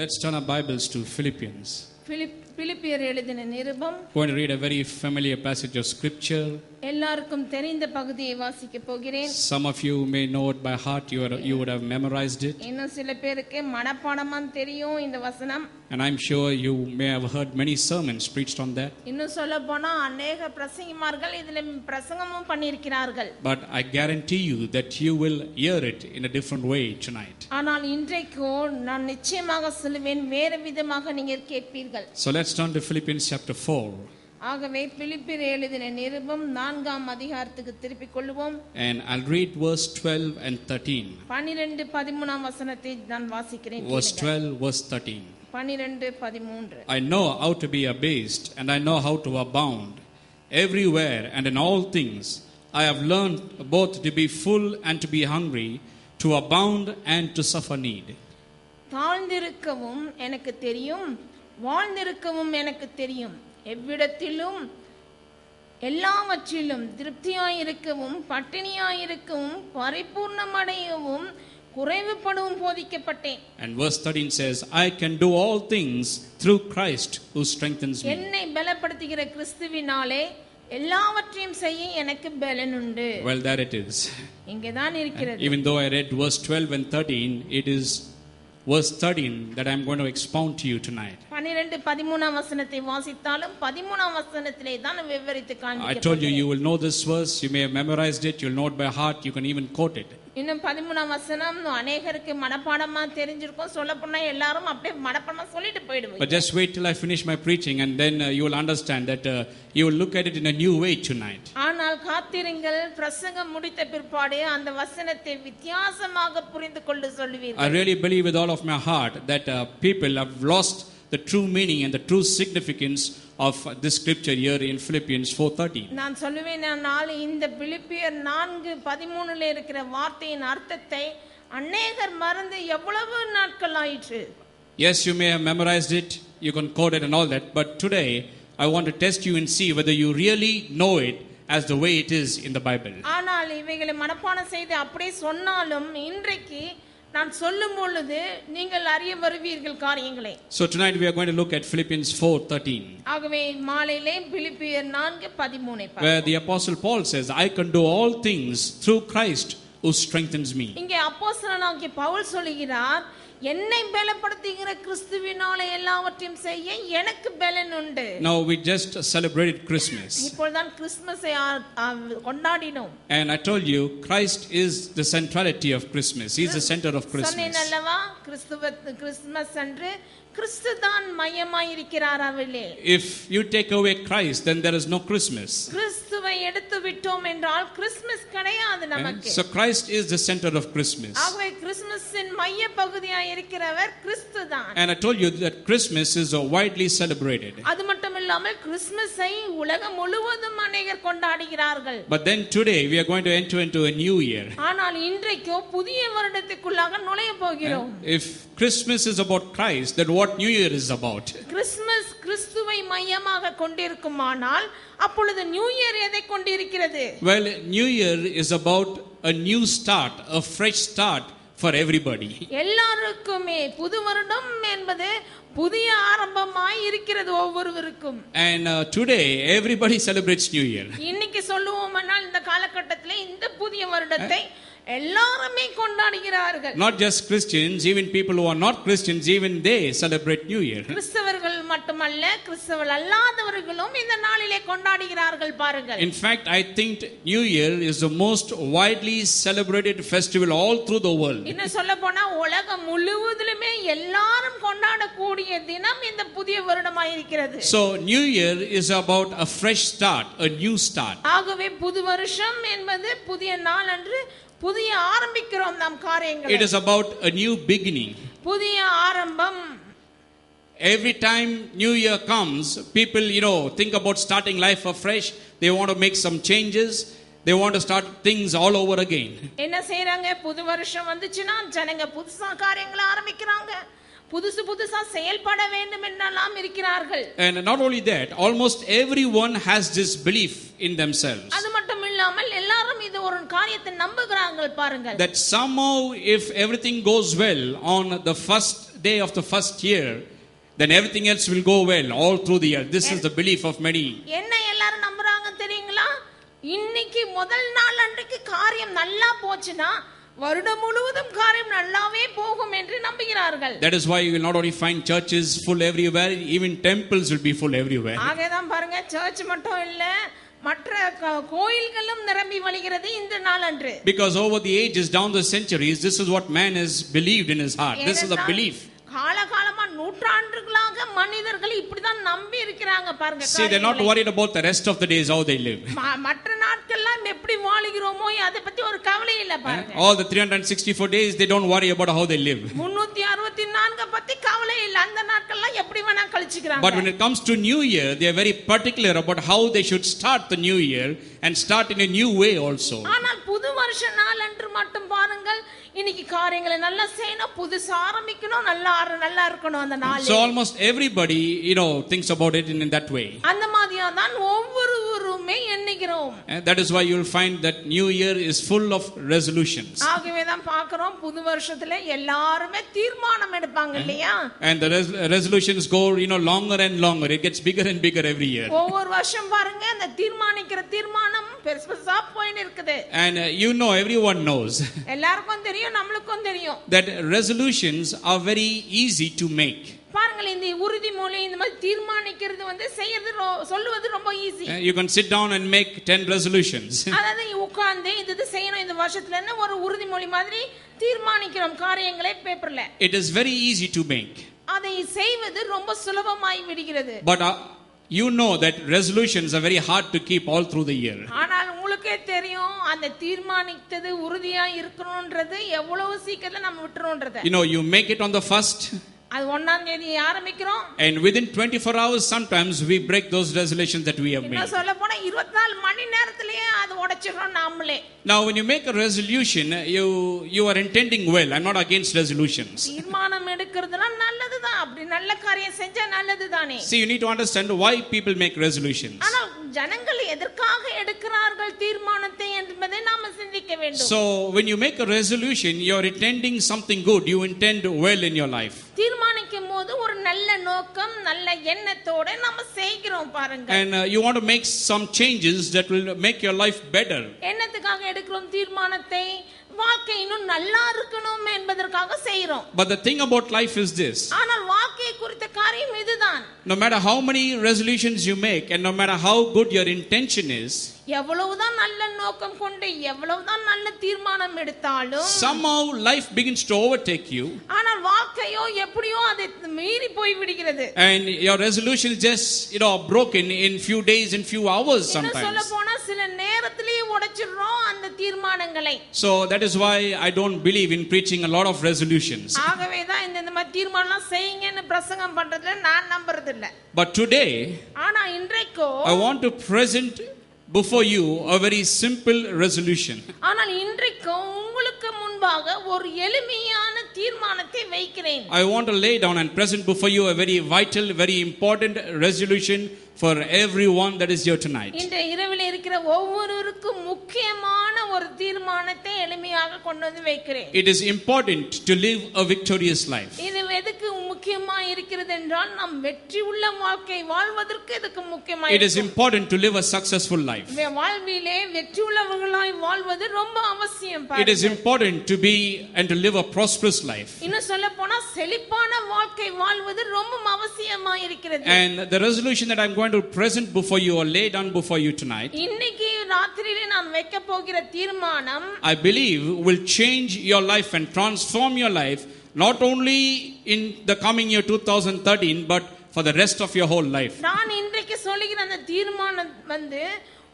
Let's turn our Bibles to Philippians. பிலிப்பியர் எழுதின நிருபம். Going to read a very familiar passage of scripture. எல்லாருக்கும் தெரிந்த பகுதியை வாசிக்க போகிறேன். Some of you may know it by heart. You would have memorized it. இன்னும் சில பேருக்கு மனப்பாடமா தெரியும் இந்த வசனம். And I'm sure you may have heard many sermons preached on that. இன்னும் சொல்லப்போனா अनेक பிரசங்கிமார்கள் இதில பிரசங்கமும் பண்ணியிருக்கிறார்கள். But I guarantee you that you will hear it in a different way tonight. ஆனால் இன்றைக்கு நான் நிச்சயமாக சொல்லுவேன் வேறு விதமாக நீங்கள் கேட்பீர்கள். So let's turn to Philippians chapter 4. ஆகவே பிலிப்பியர் எழுதின நிருபம் 4ஆம் அதிகாரத்துக்கு திருப்பிக் கொள்வோம். And I'll read verse 12 and 13. 12 13ஆம் வசனத்தை நான் வாசிக்கிறேன். Verse 12, verse 13. 12 13. I know how to be abased, and I know how to abound. Everywhere and in all things I have learned both to be full and to be hungry, to abound and to suffer need. தாழ்ந்திருக்கவும் எனக்கு தெரியும், வாழ்ந்திருக்கவும் எனக்கு தெரியும். எவ்விடத்திலும் எல்லாவற்றிலும் திருப்தியாயிருக்கவும் பட்டினியாயிருக்கவும் பரிபூர்ணமடையவும் குறைவுபடவும் போதிக்கப்பட்டேன். And verse 13 says, I can do all things through Christ who strengthens me. என்னை பலப்படுத்துகிற கிறிஸ்துவினாலே எல்லாவற்றையும் செய்ய எனக்கு பலன் உண்டு. Well, there it is. இங்கே தான் இருக்கிறது. Even though I read verse 12 and 13, it is verse 13 that I'm going to expound to you tonight. 12 13ஆம் வசனத்தை வாசித்தாலும் 13ஆம் வசனத்திலே தான் விவரித்து காண்பிக்கிறேன். I told you will know this verse, you may have memorized it, you'll know it by heart, you can even quote it. இன்னும் 13ஆம் வசனம் अनेகருக்கு மனப்பாடமா தெரிஞ்சிருக்கும். சொல்லப்போனா எல்லாரும் அப்படியே மனப்பாடமா சொல்லிட்டு போய்டுவீங்க. But just wait till I finish my preaching and then you will understand that you will look at it in a new way tonight. ஆனால் காத்திருங்கள், பிரசங்கம் முடித்த பிற்பாடு அந்த வசனத்தை வித்தியாசமாக புரிந்து கொண்டு சொல்லுவீர்கள். I really believe with all of my heart that people have lost the true meaning and the true significance of this scripture here in Philippians 4:13. நான் சொல்லுவேன், நான் இந்த பிலிப்பியர் 4:13 இருக்கிற வார்த்தையின் அர்த்தத்தை अनेகர் மறந்து எவ்வளவு நாட்கள் ஆயிற்று. Yes, you may have memorized it, you can quote it and all that, but today I want to test you and see whether you really know it as the way it is in the Bible. ஆனால் இவைகளை மனப்பாடம் செய்து அப்படியே சொன்னாலும் இன்றைக்கு நான் சொல்லும் பொழுது நீங்கள் அறிய வருவீர்கள் காரியங்களை. So tonight we are going to look at Philippians 4:13. ஆகவே மாலையிலே பிலிப்பியர் 4:13 where the apostle Paul says, I can do all things through Christ who strengthens me. இங்கே அப்போஸ்தலனாகிய பவுல் சொல்கிறார், என்னை பலப்படுத்துகிற கிறிஸ்துவினாலே எல்லாவற்றையும் செய்ய எனக்கு பலன் உண்டு. Now we just celebrated Christmas. இப்போதான் கிறிஸ்மஸை கொண்டாடினோம். And I told you Christ is the centrality of Christmas. He is the center of Christmas. சொன்னேனல்லவா, கிறிஸ்மஸ் அன்று கிறிஸ்து தான் மையமாய் இருக்கிறார். அவளே, if you take away Christ, then there is no Christmas. கிறிஸ்துவை எடுத்து விட்டோம் என்றால் கிறிஸ்மஸ் கிடையாது நமக்கு. So Christ is the center of Christmas. ஆகவே கிறிஸ்மஸின் மைய பகுதியாய் இருக்கிறவர் கிறிஸ்து தான். And I told you that Christmas is widely celebrated. அது மட்டும் இல்லாமல் கிறிஸ்மஸை உலகம் முழுவதும் அநேகர் கொண்டாடுகிறார்கள். But then today we are going to enter into a new year. ஆனால் இன்றைக்கு புதிய வருடத்துக்குள்ளாக நுழைய போகிறோம். If Christmas is about Christ, then what New Year is about? Christmas கிறிஸ்துவை மையமாக கொண்டிருக்குமானால் அப்பொழுது நியூ இயர் எதை கொண்டிருக்கிறது? Well, New Year is about a new start, a fresh start for everybody. எல்லாருக்குமே புது வருடம் என்பது புதிய ஆரம்பமாய் இருக்கிறது ஒவ்வொருவருக்கும். And today everybody celebrates New Year. இன்னைக்கு சொல்லுவோம்னால் இந்த காலகட்டத்திலே இந்த புதிய வருடத்தை எல்லாருமே கொண்டாடுகிறார்கள். Not just Christians, even people who are not Christians, even they celebrate New Year. கிறிஸ்தவர்கள் மட்டுமல்ல, கிறிஸ்தவர்கள் அல்லாதவர்களும் இந்த நாளிலே கொண்டாடுகிறார்கள் பாருங்கள். In fact, I think New Year is the most widely celebrated festival all through the world. இன்னும் சொல்லப்போனா உலகம் முழுவதிலுமே எல்லாரும் கொண்டாடக்கூடிய தினம் இந்த புதிய வருடமாய் இருக்கிறது. So New Year is about a fresh start, a new start. ஆகவே புது வருஷம் என்பது புதிய நாள் அன்று புதிய ஆரம்பிக்கிறோம் நாம் காரியங்களை. It is about a new beginning. புதிய ஆரம்பம். Every time New Year comes, people, think about starting life afresh. They want to make some changes. They want to start things all over again. என்ன செய்றாங்க? புது வருஷம் வந்துச்சுனா ஜனங்க புதுசா காரியங்களை ஆரம்பிக்கிறாங்க. புதுசா செயல்பட வேண்டும் என்றெல்லாம் இருக்கிறார்கள். And not only that, almost everyone has this belief in themselves. அது மட்டும் இல்லாமல் எல்லாரும் இது ஒரு காரியத்தை நம்புகிறாங்க பாருங்கள். That somehow if everything goes well on the first day of the first year, then everything else will go well all through the year. This is the belief of many. என்ன எல்லாரும் நம்புறாங்க தெரியுங்களா? இன்னைக்கு முதல் நாள் அன்றைக்கு காரியம் நல்லா போச்சுனா வருடம் முழுவதும் காரியம் நல்லாவே போகும் என்று நம்புகிறார்கள். That is why you will not only find churches full everywhere, even temples will be full everywhere. ஆகேதான் பாருங்க, சர்ச் மட்டும் இல்ல மற்ற கோயில்களும் நிரம்பி வழிகிறது இந்த நாள் அன்று. Because over the ages, down the centuries, this is what man has believed in his heart. This is a belief. காலகாலமா நூற்றாண்டுகளாக மனிதர்கள் இப்படிதான் நம்பி இருக்கிறாங்க பாருங்க. See, they're not worried about the rest of the days how they live. மற்ற நாட்கள்லாம் எப்படி வாழுகிறோமோ அதை பத்தி ஒரு கவலை இல்ல பாருங்க. All the 364 days they don't worry about how they live. 364 பத்தி கவலை இல்ல, அந்த நாட்கள்லாம் எப்படி வேணா கழிச்சுக்கறாங்க. But when it comes to new year, they are very particular about how they should start the new year and start in a new way also. ஆனால் புது வருஷ நாள் அன்று மட்டும் பாருங்கள், இன்னைக்கு காரியங்களை நல்லா செய்யணும், புதுசா ஆரம்பிக்கணும், நல்லா இருக்கணும் அந்த நாள். So almost everybody, thinks about it in that way. அந்த மாதிரியா தான் ஒவ்வொருவருமே எண்ணுகிறோம். And that is why you will find that new year is full of resolutions. ஆகவே தான் பார்க்கிறோம் புது வருஷத்துல எல்லாரும் தீர்மானம் எடுப்பாங்க இல்லையா? And the resolutions go longer and longer. It gets bigger and bigger every year. ஒவ்வொரு வருஷம் பாருங்க அந்த தீர்மானிக்கிற தீர்மானம் பெருசா போயிட்டு இருக்குது. And everyone knows. எல்லாருக்கும் தெரியும், நம்மளுக்கும் தெரியும். That resolutions are very easy to make. பாருங்கள், இந்த உறுதிமொழி இந்த மாதிரி தீர்மானிக்கிறது சொல்லுவது ரொம்ப easy. You can sit down and make 10 resolutions. அதாவது உட்கார்ந்து இது செய்யணும் இந்த வருஷத்துலன்னு ஒரு உறுதிமொழி மாதிரி தீர்மானிக்கிறோம் காரியங்களை பேப்பர்ல. It is very easy to make. அதை செய்வது ரொம்ப சுலபமாய் விடுகிறது. But that resolutions are very hard to keep all through the year. ஆனால் உங்களுக்கே தெரியும் அந்த தீர்மானித்தது உறுதியா இருக்கணும்ன்றது எவ்வளவு சீக்கிரத்துல நம்ம விட்டுறோம்ன்றது. You make it on the first. அது 1ஆம் தேதி ஆரம்பிக்கிறோம். And within 24 hours sometimes we break those resolutions that we have made. என்ன சொல்ல போனா 24 மணி நேரத்திலேயே அது உடைச்சிரோம் நாமளே. Now when you make a resolution, you are intending well. I'm not against resolutions. தீர்மானம் எடுக்கிறதுலாம் நல்லதுதான், அப்படி நல்ல காரியம் செஞ்சா நல்லதுதானே. See, you need to understand why people make resolutions. ஆனால் ஜனங்கள் எதற்காக எடுக்கிறார்கள் தீர்மானத்தை என்பதை நாம சிந்திக்க வேண்டும். So when you make a resolution, you are intending something good. You intend well in your life. தீர்மானிக்கும் போது ஒரு நல்ல நோக்கம், நல்ல எண்ணத்தோட நாம செய்கிறோம் பாருங்க. And you want to make some changes that will make your life better. என்னத்துக்காக எடுக்கிறோம் தீர்மானத்தை? வாழ்க்கை இன்னும் நல்லா இருக்கணும் என்பதற்காக செய்றோம். But the thing about life is this. ஆனால் வாழ்க்கை குறித்த காரியம் இதுதான். No matter how many resolutions you make and no matter how good your intention is, எவ்வளவுதான் நல்ல நோக்கம் கொண்டு எவ்வளவுதான் நல்ல தீர்மானம் எடுத்தாலும் somehow life begins to overtake you. ஆனால் வாழ்க்கையோ எப்படியோ அதை மீறி போய் விடுகிறது. And your resolution is just broken in few days and few hours sometimes. சொல்ல போனா சில நேரத்திலேயே உடைச்சிரோம் அந்த தீர்மானங்களை. So that is why I don't believe in preaching a lot of resolutions. ஆகவே தான் இந்த மாதிரி தீர்மானம் செய்யுங்கன்னு பிரசங்கம் பண்றதுல நான் நம்புறது இல்ல. But today ஆனா இன்றைக்கு I want to present before you a very simple resolution. ஆனால் இன்றைக்கு உங்களுக்கு முன்பாக ஒரு எளிமையான தீர்மானத்தை வைக்கிறேன். I want to lay down and present before you a very vital, very important resolution for everyone that is here tonight. இந்த இரவில் இருக்கிற ஒவ்வொருவருக்கும் முக்கியமான ஒரு தீர்மானத்தை எளிமையாக கொண்டு வந்து வைக்கிறேன். It is important to live a victorious life. இது எதுக்கு முக்கியமா இருக்கிறது என்றால் நாம் வெற்றி உள்ள வாழ்க்கை வாழ்வதற்கு இதுக்கு முக்கியமா It is important to live a successful life. வாழ்விலே வெற்றி உள்ளவர்களாய் வாழ்வது ரொம்ப அவசியம். It is important to be and to live a prosperous life. இன்னும் சொல்ல போனா செழிப்பான வாழ்க்கை வாழ்வது ரொம்ப அவசியமா இருக்கிறது. And the resolution that I'm going to present before you or lay down before you tonight, இன்னைக்கு ராத்திரியிலே நான் வைக்க போகிற தீர்மானம் I believe will change your life and transform your life not only in the coming year 2013 but for the rest of your whole life. நான் இன்றைக்கு சொல்லுகிற அந்த தீர்மானம் இந்த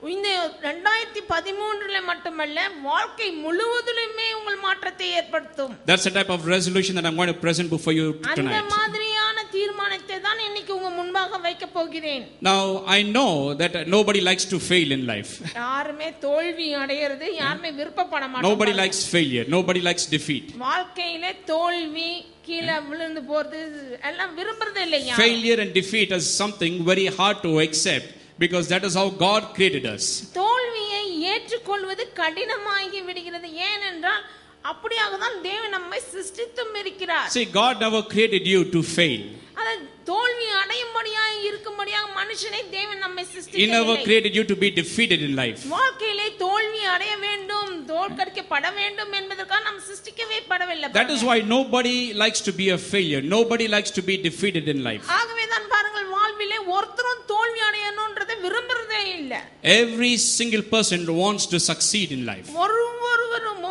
2013ல மட்டுமல்ல வாழ்க்கை முழுவதிலுமே உங்கள் மாற்றத்தை ஏற்படுத்தும். That's the type of resolution that I'm going to present before you tonight. அந்த மாதிரியான தீர்மானத்தை தான் இன்னைக்கு உங்க முன்பாக வைக்க போகிறேன். Now I know that nobody likes to fail in life. யாருமே தோல்வி அடையிறது யாருமே விருப்பப்பட மாட்டாங்க. Nobody likes failure, nobody likes defeat. வாழ்க்கையிலே தோல்வி கீழ விழுந்து போறது எல்லாம் விரும்பறது இல்லையா? Failure and defeat is something very hard to accept because that is how God created us. தோல்வியை ஏற்றுக்கொள்ள ஏற்றுக்கொள்வது கடினமாகி விடுகிறது. ஏனென்றால் அப்படியாக தான் தேவன் நம்மை சிருஷ்டித்தும் இருக்கிறார். See, God never created you to fail. அத தோல்வி அடையும்படியாக இருக்கும்படியாக மனுஷனை தேவன் நம்மை He சிருஷ்டிக்கவில்லை. never created you to be defeated in life. வாழ்க்கையிலே தோல்வி அடைய வேண்டும், தோற்கடிக்கப்பட வேண்டும் என்பதற்காக நாம் சிருஷ்டிக்கவே படவில்லை. That is why nobody likes to be a failure. Nobody likes to be defeated in life. ஆகவே தான் பாருங்கள், வாழ்விலே ஒருத்தரும் தோல்வி அடையணும்ன்றதை விரும்புறதே இல்லை. Every single person wants to succeed in life.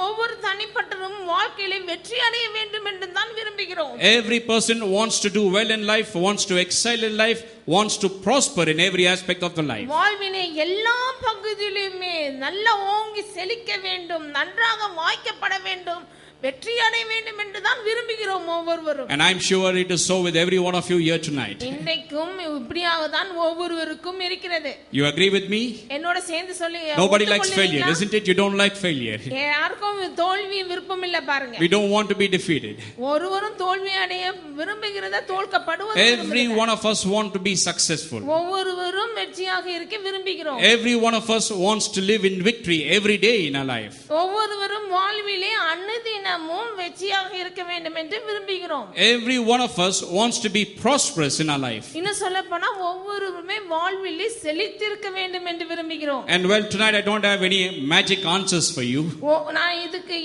ஒவ்வொரு தனிப்பட்டரும் வாழ்க்கையிலே வெற்றி அடைய வேண்டும் என்று தான் விரும்புகிறோம். Every person wants to do well in life, wants to excel in life, wants to prosper in every aspect of the life. வாழ்விலே எல்லா பகுதியிலுமே நல்ல ஓங்கி செழிக்க வேண்டும், நன்றாக வாய்க்கப்பட வேண்டும், வெற்றி அடைய வேண்டும் என்று தான் விரும்புகிறோம் ஒவ்வொருவரும். And I'm sure it is so with every one of you here tonight. இன்றைக்கும் இப்படியாக தான் ஒவ்வொருவருக்கும் இருக்கிறது. You agree with me? என்னோட சேர்ந்து சொல்லி. Nobody likes failure, isn't it? You don't like failure. யாருக்கும் தோல்வி விருப்பம் இல்ல பாருங்க. We don't want to be defeated. ஒருவரும் தோல்வி அடைய விரும்புகிறத தோற்கப்படுவது. Every one of us want to be successful. ஒவ்வொருவரும் வெற்றியாக இருக்க விரும்புகிறோம். Every one of us wants to live in victory every day in our life. ஒவ்வொருவரும் வாழ்விலே அனுதினமும் வெற்றியாக இருக்க வேண்டும் என்று விரும்புகிறோம். Every one of us wants to be prosperous in our life. இன்னும் சொல்லப்போனா ஒவ்வொருவருமே வாழ்விலே செழித்திருக்க வேண்டும் என்று விரும்புகிறோம். And well, tonight I don't have any magic answers for you. நான்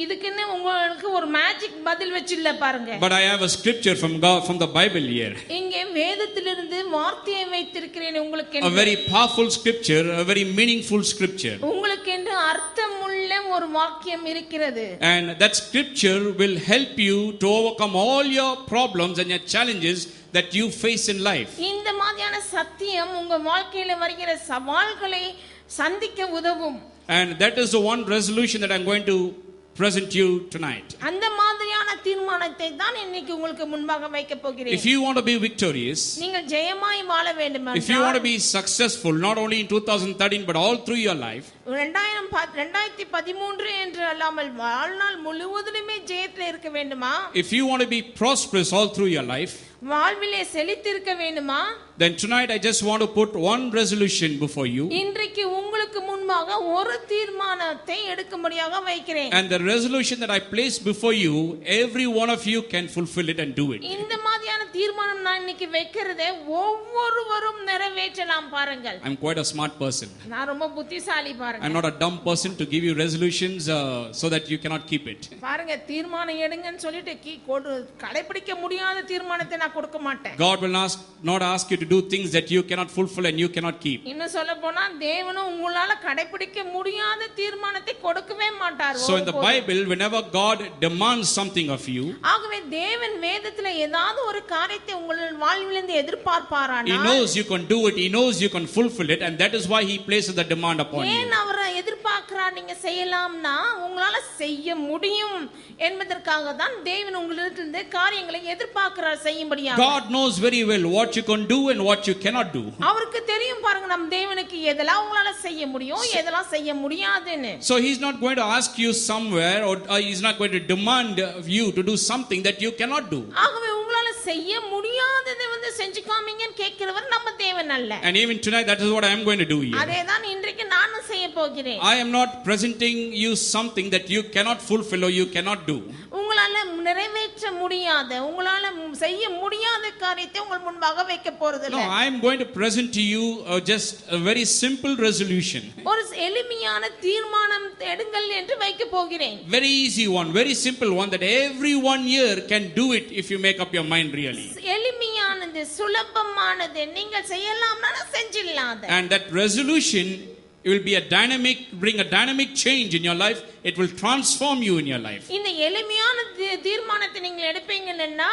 இதுக்குன்னு உங்களுக்கு ஒரு மேஜிக் பதில் வச்சில்ல பாருங்க. But I have a scripture from God, from the Bible here. இங்கே வேதத்திலிருந்து வார்த்தையை வைத்திருக்கிறேன் உங்களுக்கு. A very powerful scripture, a very meaningful scripture. உங்களுக்கு என்று அர்த்தமுள்ள ஒரு வாக்கியம் இருக்கிறது. And that scripture will help you to overcome all your problems and your challenges that you face in life. இந்த மாதிரியான சத்தியம் உங்க வாழ்க்கையில வருகிற சவால்களை சந்திக்க உதவும். And that is the one resolution that I'm going to present you tonight. அந்த மாதிரியான தீர்மானத்தை தான் இன்னைக்கு உங்களுக்கு முன்பாக வைக்க போகிறேன். If you want to be victorious, நீங்கள் ஜெயமாய் வாழ வேண்டுமென்றால், if you want to be successful not only in 2013 but all through your life, 2013 என்று அல்லாமல் வாழ்நாள் முழுவதுமே ஜெயத்தில் இருக்க வேண்டுமா? if you want to be prosperous all through your life, வாழ்விலே செழித்திருக்க வேண்டுமா? then tonight I just want to put one resolution before you. இன்றைக்கு உங்களுக்கு முன்பாக ஒரு தீர்மானத்தை எடுக்கும்படியாக வைக்கிறேன். And the resolution that I place before you, every one of you can fulfill it and do it. இந்த மாதிரியான தீர்மானம் நான் இன்னைக்கு வைக்கிறதே ஒவ்வொருவரும் நிறைவேற்றலாம் பாருங்கள். I'm quite a smart person. நான் ரொம்ப புத்திசாலி பாருங்க. I'm not a dumb person to give you resolutions so that you cannot keep it. பாருங்க, தீர்மானம் எடுங்கன்னு சொல்லிட்டு கடைபிடிக்க முடியாத தீர்மானத்தை நான் கொடுக்க மாட்டேன். God will not ask you to do things that you cannot fulfill and you cannot keep. இன்னும் சொல்ல போனா தேவனும் உங்களால கடைபிடிக்க முடியாத தீர்மானத்தை கொடுக்கவே மாட்டார். So in the Bible, whenever God demands something of you, ஆகவே தேவன் வேதத்துல ஏதாவது ஒரு காரியத்தை உங்கள் வாழ்விலிருந்து எதிர்பார்ப்பாரானா, He knows you can do it, He knows you can fulfill it, and that is why He places the demand upon you. ஏன் அவர் எதிர்பார்க்கிறார் நீங்க செய்யலாம்னா உங்களால செய்ய முடியும் என்பதற்காக தான் தேவன் உங்களிடத்திலிருந்து காரியங்களை எதிர்பார்க்கிறார் செய்யும்படியாக. God knows very well what you can do and what you cannot do. அவருக்கு தெரியும் பாருங்க, நம் தேவனுக்கு எதெல்லாம் உங்களால செய்ய முடியும், எதெல்லாம் செய்ய முடியாதுன்னு. So He's not going to ask you somewhere, or He's not going to demand of you to do something that you cannot do. ஆகவே உங்களால செய்ய முடியாததை செஞ்சு காமிங்கன்னு கேட்கிறவர் நம்ம தேவன் அல்ல. And even tonight that is what I am going to do here. அதேதான் இன்றைக்கு நானும் செய்ய போகிறேன். I am not presenting you something that you cannot fulfill or you cannot do. உங்களால நிறைவேற்ற முடியாத, உங்களால செய்ய முடியாத காரியத்தை உங்கள் முன்பாக வைக்க போறதில்லை. No, I am going to present to you just a very simple resolution. ஒரு எளிமையான தீர்மானம் எடுங்கள் என்று வைக்க போகிறேன். Very easy one, very simple one that everyone here can do it if you make up your mind really. எளிமையானது, சுலபமானது, நீங்கள் செய்யலாம்னா செஞ்சிடலாம். And that resolution will be bring a dynamic change in your life. It will transform you in your life. இந்த எளிமையான தீர்மானத்தை நீங்கள் எடுப்பீங்கன்னா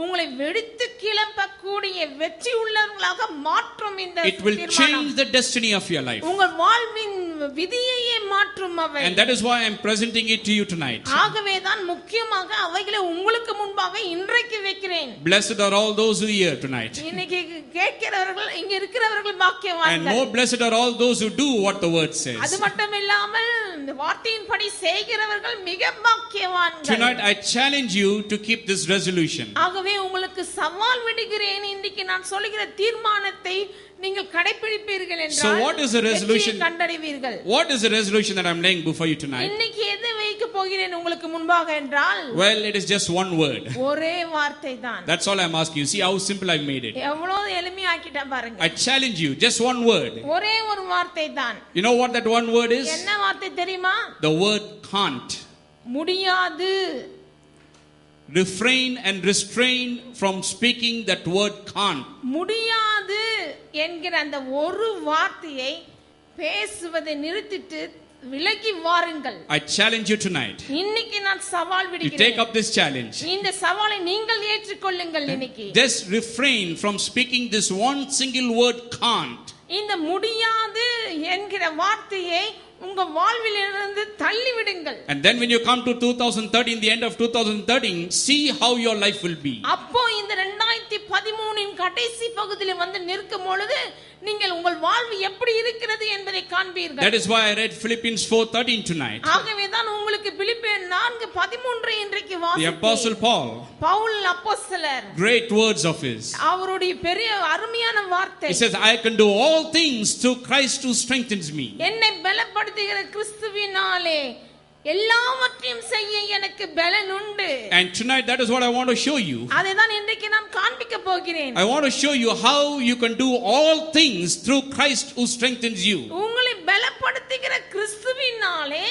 உங்களை வெடித்து கிளம்பக்கூடிய வெற்றி உள்ளவர்களாக மாற்றும் இந்த தீர்மானம். It will change the destiny of your life. உங்கள் வாழ்வின் விதியையே மாற்றும் அவை. And that is why I am presenting it to you tonight. ஆகவே தான் முக்கியமாக அவைகளை உங்களுக்கு முன்பாக இன்றைக்கு வைக்கிறேன். Blessed are all those who hear tonight. இன்னைக்கு கேட்கிறவர்கள், இங்க இருக்கிறவர்கள் பாக்கியவான்கள். And more blessed are all those who do what the word says. அது மட்டும் இல்லாமல் இந்த வார்த்தையின்படி செய்கிறவர்கள் மிக பாக்கியவான்கள். Tonight I challenge you to keep this resolution. ஆகவே உங்களுக்கு சவால் விடுகிறேன், இன்றைக்கு நான் சொல்லுகிற தீர்மானத்தை நீங்கள் கடைபிடிப்பீர்கள் என்றால் So what is the resolution? கண்டடைவீர்கள். What is the resolution that I am laying before you tonight? இன்னைக்கு எதை வைக்க போகிறேன் உங்களுக்கு முன்பாக என்றால், Well, it is just one word. ஒரே வார்த்தை தான். That's all I am asking you. See how simple I made it. எவ்வளவு எளிமையாக்கிட்டேன் பாருங்க. I challenge you, just one word. ஒரே ஒரு வார்த்தை தான். You know what that one word is? என்ன வார்த்தை தெரியுமா? The word can't. முடியாது. Refrain and restrain from speaking that word can't. முடியாது என்கிற அந்த ஒரு வார்த்தையை பேசுவதை நிறுத்திட்டு விலகி வாருங்கள். I challenge you tonight. இன்னைக்கு நான் சவால் You விடுகிறேன். take up this challenge. இந்த சவாலை நீங்கள் ஏற்றுக்கொள்ளுங்கள். இன்னைக்கு Just refrain from speaking this one single word can't. இந்த முடியாது என்கிற வார்த்தையை உங்க வாழ்விலிருந்து தள்ளி விடுங்கள். And then when you come to 2013, the end of 2013, see how your life will be. அப்போ இந்த 2013 இன் கடைசி பகுதியில் வந்து நிற்கும் பொழுது நீங்கள் உங்கள் வாழ்வு எப்படி இருக்கிறது என்பதை காண்பீர்கள். That is why I read Philippians 4:13 tonight. ஆகவே தான் உங்களுக்கு பிலிப்பியர் 4:13 இன்றைக்கு The வாசித்தேன். apostle Paul, பவுல் அப்போஸ்தலர், great words of his. அவருடைய பெரிய அருமையான வார்த்தை. He says, I can do all things through Christ who strengthens me. என்னை பலப்படுத்துகிற கிறிஸ்துவினாலே எல்லாவற்றையும் செய்ய எனக்கு பலன் உண்டு. And tonight that is what I want to show you. அதைதான் இன்றைக்கு நான் காண்பிக்க போகிறேன். I want to show you how you can do all things through Christ who strengthens you. உங்களை பலப்படுத்துகிற கிறிஸ்துவினாலே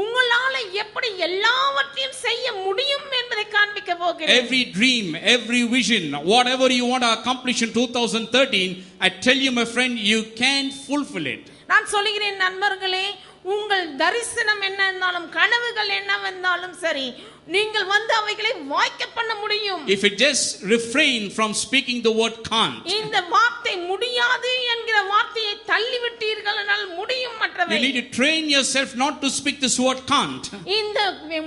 உங்களால எப்படி எல்லாவற்றையும் செய்ய முடியும் என்பதை காண்பிக்க போகிறேன். Every dream, every vision, whatever you want to accomplish in 2013, I tell you my friend, you can fulfill it. நான் சொல்கிறேன் நண்பர்களே, உங்கள் தரிசனம் என்ன இருந்தாலும் கனவுகள் என்னவென்றாலும் சரி, நீங்கள் வந்து அவைகளை வாய்க்க பண்ண முடியும். If you just refrain from speaking the word can't. இந்த வார்த்தை முடியாது என்கிற வார்த்தையை தள்ளி விட்டீர்கள் என்றால் முடியும் மற்றவை. You need to train yourself not to speak this word can't. இந்த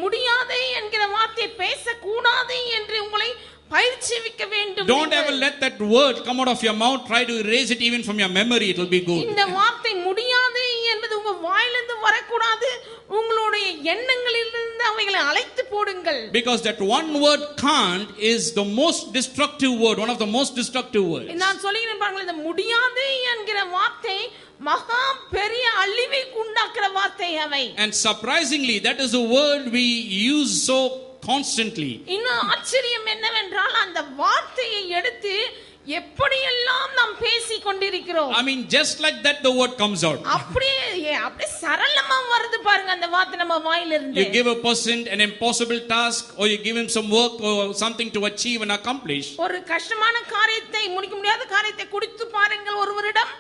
முடியாது என்கிற வார்த்தையை பேசக்கூடாது என்று உங்களை பயிற்சிவிக்க வேண்டும். Don't ever let that word come out of your mouth. Try to erase it even from your memory. It will be good. இந்த வார்த்தை முடியாது என்பது உங்க வாயிலிருந்து வரக்கூடாது. உங்களுடைய எண்ணங்களிலிருந்து அவைகளை அழைத்து போடுங்கள். Because that one word can't is the most destructive word, one of the most destructive words. நான் சொல்கிறேன் பாருங்கள், இந்த முடியாது என்கிற வார்த்தை மகா பெரிய அழிவை உண்டாக்குற வார்த்தை அவை. And surprisingly, that is a word we use so constantly. இன்னும் ஆச்சரியம் என்னவென்றால் அந்த வார்த்தையை எடுத்து எப்படியெல்லாம் நாம் பேசிக் கொண்டிருக்கிறோம். I mean, just like that the word comes out. அப்படியே சரளமா வருது பாருங்க அந்த வார்த்தை நம்ம வாயிலிருந்து. You give a person an impossible task, or you give him some work or something to achieve and accomplish. ஒரு கஷ்டமான காரியத்தை, முடிக்க முடியாத காரியத்தை கொடுத்து பாருங்கள் ஒருவரிடம்.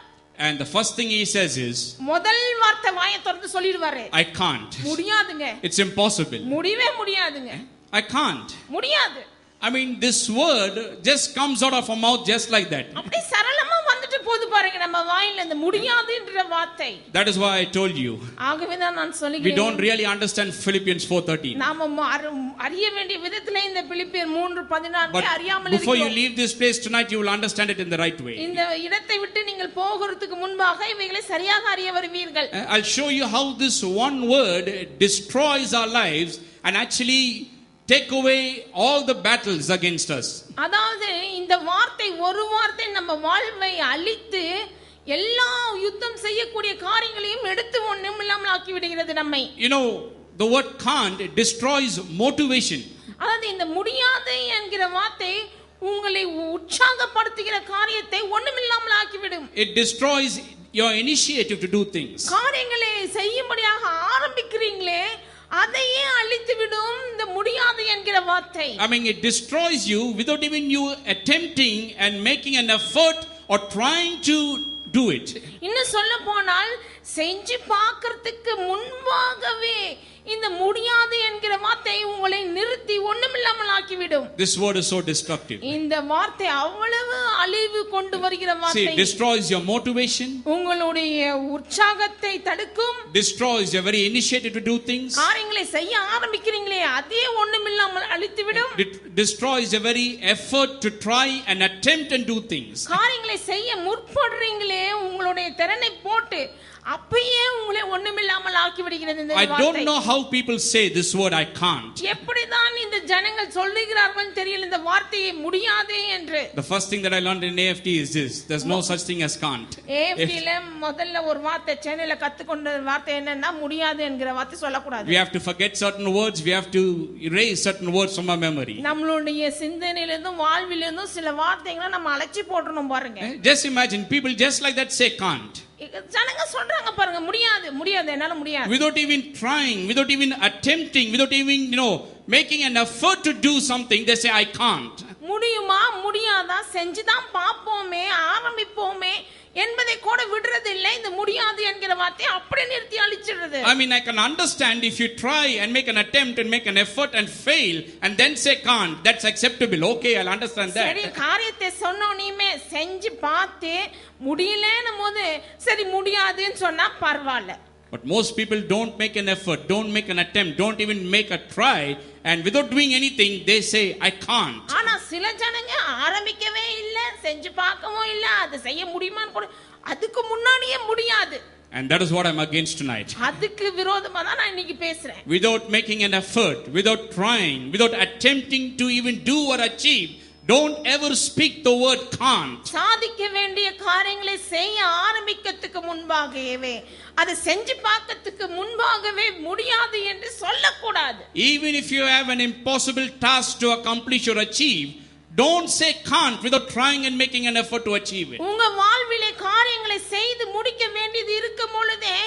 And the first thing he says is, முதல் வார்த்தை வாயை திறந்து சொல்லிடுவாரு, I can't. முடியாதுங்க. It's impossible. முடியவே முடியாதுங்க. I can't. முடியாது. I mean, this word just comes out of our mouth just like that. அப்படியே சரளமா வந்துட்டு போகுது பாருங்க நம்ம வாயில இந்த முடியாதுன்ற வார்த்தை. That is why I told you. ஆகவே தான் நான் சொல்கிறேன், We don't really understand Philippians 4:13. நாம அறிய வேண்டிய விதத்திலே இந்த பிலிப்பியர் 3:14 அறியாமல் Before you இருக்கிறோம். leave this place tonight, you will understand it in the right way. இந்த இடத்தை விட்டு நீங்கள் போகிறதுக்கு முன்பாக இவைகளை சரியாக அறிய வருவீர்கள். I'll show you how this one word destroys our lives and actually take away all the battles against us. அதாவது இந்த வார்த்தை, ஒரு வார்த்தை நம்ம வாழ்வை அழித்து எல்லா யுத்தம் செய்யக்கூடிய காரியங்களையும் எடுத்து ஒண்ணுமில்லாமல் ஆக்கி விடுகிறது நம்மை. You know, the word can't destroys motivation. அதாவது இந்த முடியாது என்கிற வார்த்தை உங்களை உற்சாகப்படுத்துகிற காரியத்தை ஒண்ணுமில்லாமல் ஆக்கிவிடும். It destroys your initiative to do things. காரியங்களை செய்யும்படியாக ஆரம்பிக்கிறீங்களே, அதையே அழித்து விடும் இந்த முடியாது என்கிற வார்த்தை. I mean, it destroys you without even you attempting and making an effort or trying to do it. இன்னும் சொல்ல போனால் செஞ்சு பார்க்கிறதுக்கு முன்பாகவே இந்த முடியாது என்கிற வார்த்தை உங்களை நிறுத்தி ஒண்ணுமில்லாமல் ஆக்கிவிடும். This word is so destructive. இந்த வார்த்தை அவ்வளவு அழிவு கொண்டு வருகிற See, வார்த்தை. it destroys your motivation, உங்களுடைய உற்சாகத்தை தடுக்கும், destroys your very initiative to do things, காரியங்களை செய்ய ஆரம்பிக்கிறீங்களே அதே ஒண்ணுமில்லாமல் அழித்துவிடும். it destroys your very effort to try and attempt and do things. காரியங்களை செய்ய முற்படுறீங்களே, உங்களுடைய திறனை போட்டு அப்பயே உங்களை ஒண்ணுமில்லாமல் ஆக்கி விடுகிறது இந்த I வார்த்தை. don't know how people say this word I can't. எப்படிதான் இந்த ஜனங்கள் சொல்லுகிறார்கள் தெரியல இந்த வார்த்தையை முடியாதே என்று. The first thing that I learned in AFT is this: there's no such thing as can't. AFTல முதல்ல ஒரு வார்த்தை சென்னையில கத்துக்கொண்ட வார்த்தை என்னன்னா முடியாது என்கிற வார்த்தை சொல்லக்கூடாது. We have to forget certain words, we have to erase certain words from our memory. நம்மளுடைய சிந்தனையிலிருந்தும் வாழ்விலிருந்தும் சில வார்த்தைகளை நம்ம அலட்சி போடணும் பாருங்க. Just imagine people just like that say can't. ஜனங்க சொல்றாங்க பாருங்க முடியாது முடியாது என்னால முடியாது. Without even trying, without even attempting, without even making an effort to do something, they say I can't. முடியுமா முடியாதா செஞ்சுதான் பாப்போமே ஆரம்பிப்போமே என்பதை கூட விடுறது இல்லை. இந்த முடியாது என்கிற வார்த்தை அப்படியே நிறுத்தி அழிச்சிடுறது. I mean, I can understand if you try and make an attempt and make an effort and fail and then say can't, that's acceptable. Okay, I'll understand that. சரி காரியத்தை சொன்னோனீமே செஞ்சு பார்த்து முடியலன்னும் போது சரி முடியாதுன்னு சொன்னா பரவாயில்ல. But most people don't make an effort, don't make an attempt, don't even make a try, and without doing anything they say I can't. ஆனா சில ஜனங்க ஆரம்பிக்கவே இல்ல செஞ்சு பார்க்கவும் இல்ல அது செய்ய முடியுமான்னு கூட அதுக்கு முன்னாடியே முடியாது. And that is what I'm against tonight. அதுக்கு விரோதமா தான் நான் இன்னைக்கு பேசுறேன். Without making an effort, without trying, without attempting to even do or achieve, don't ever speak the word can't. சாதிக்க வேண்டிய காரியங்களை செய்ய ஆரம்பிக்கிறதுக்கு முன்பாகவே அதை செஞ்சு பார்க்கிறதுக்கு முன்பாகவே முடியாது என்று சொல்லக்கூடாது. Even if you have an impossible task to accomplish or achieve, don't say can't without trying and making an effort to achieve it. உங்க வாழ்விலே காரியங்களை செய்து முடிக்க வேண்டியது இருக்கும் பொழுதே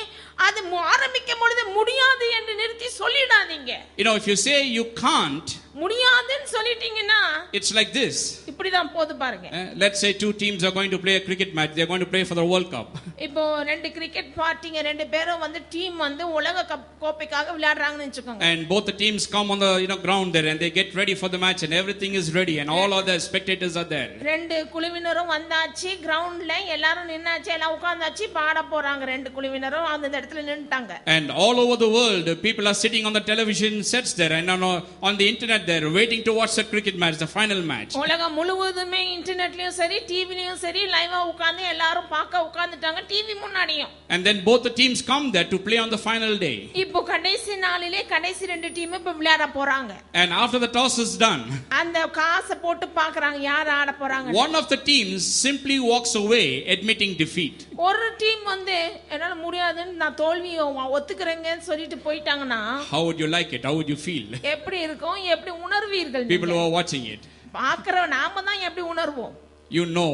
அது ஆரம்பிக்கும் பொழுது முடியாது என்று நிறுத்தி சொல்லிடாதீங்க. If you say you can't, முடியாதுன்னு சொல்லிட்டீங்கன்னா it's like this. இப்படிதான் போது பாருங்க. Let's say two teams are going to play a cricket match, they are going to play for the World Cup. இப்போ ரெண்டு கிரிக்கெட் பார்ட்டிங்க ரெண்டு பேரும் டீம் உலக கோப்பைக்காக விளையாடுறாங்கன்னு வெச்சுக்கோங்க. And both the teams come on the ground there and they get ready for the match and everything is ready and all other spectators are there. ரெண்டு குழுவினரும் வந்தாச்சு கிரவுண்ட்ல எல்லாரும் நின்னாச்சு எல்லாம் உட்கார்ந்தாச்சு பாட போறாங்க ரெண்டு குழுவினரும் அந்த இடத்துல நின்னுட்டாங்க. And all over the world people are sitting on the television sets there and on the internet there waiting to watch the cricket match, the final match. உலகம் முழுவதுமே இன்டர்நெட்லயும் சரி டிவிலயும் சரி லைவா உட்கார்ந்து எல்லாரும் பார்க்க உட்கார்ந்துட்டாங்க டிவி முன்னாடியும். And then both the teams come there to play on the final day. இப்போ கடைசி நாளிலே கடைசி ரெண்டு டீம் இப்ப விளையாட போறாங்க. And after the toss is done, அந்த காசை போட்டு பார்க்கறாங்க யார் ஆட போறாங்க. one of the teams simply walks away admitting defeat. ஒரு டீம் என்னால முடியாதுன்னு நான் தோல்வியை ஒத்துக்கறேங்கன்னு சொல்லிட்டு போயிட்டாங்கன்னா how would you like it? How would you feel? எப்படி இருக்கும் எப்படி உணர்வீர்கள்? People who are watching it, பார்க்கற நாம தான் எப்படி உணர்வோம்? You know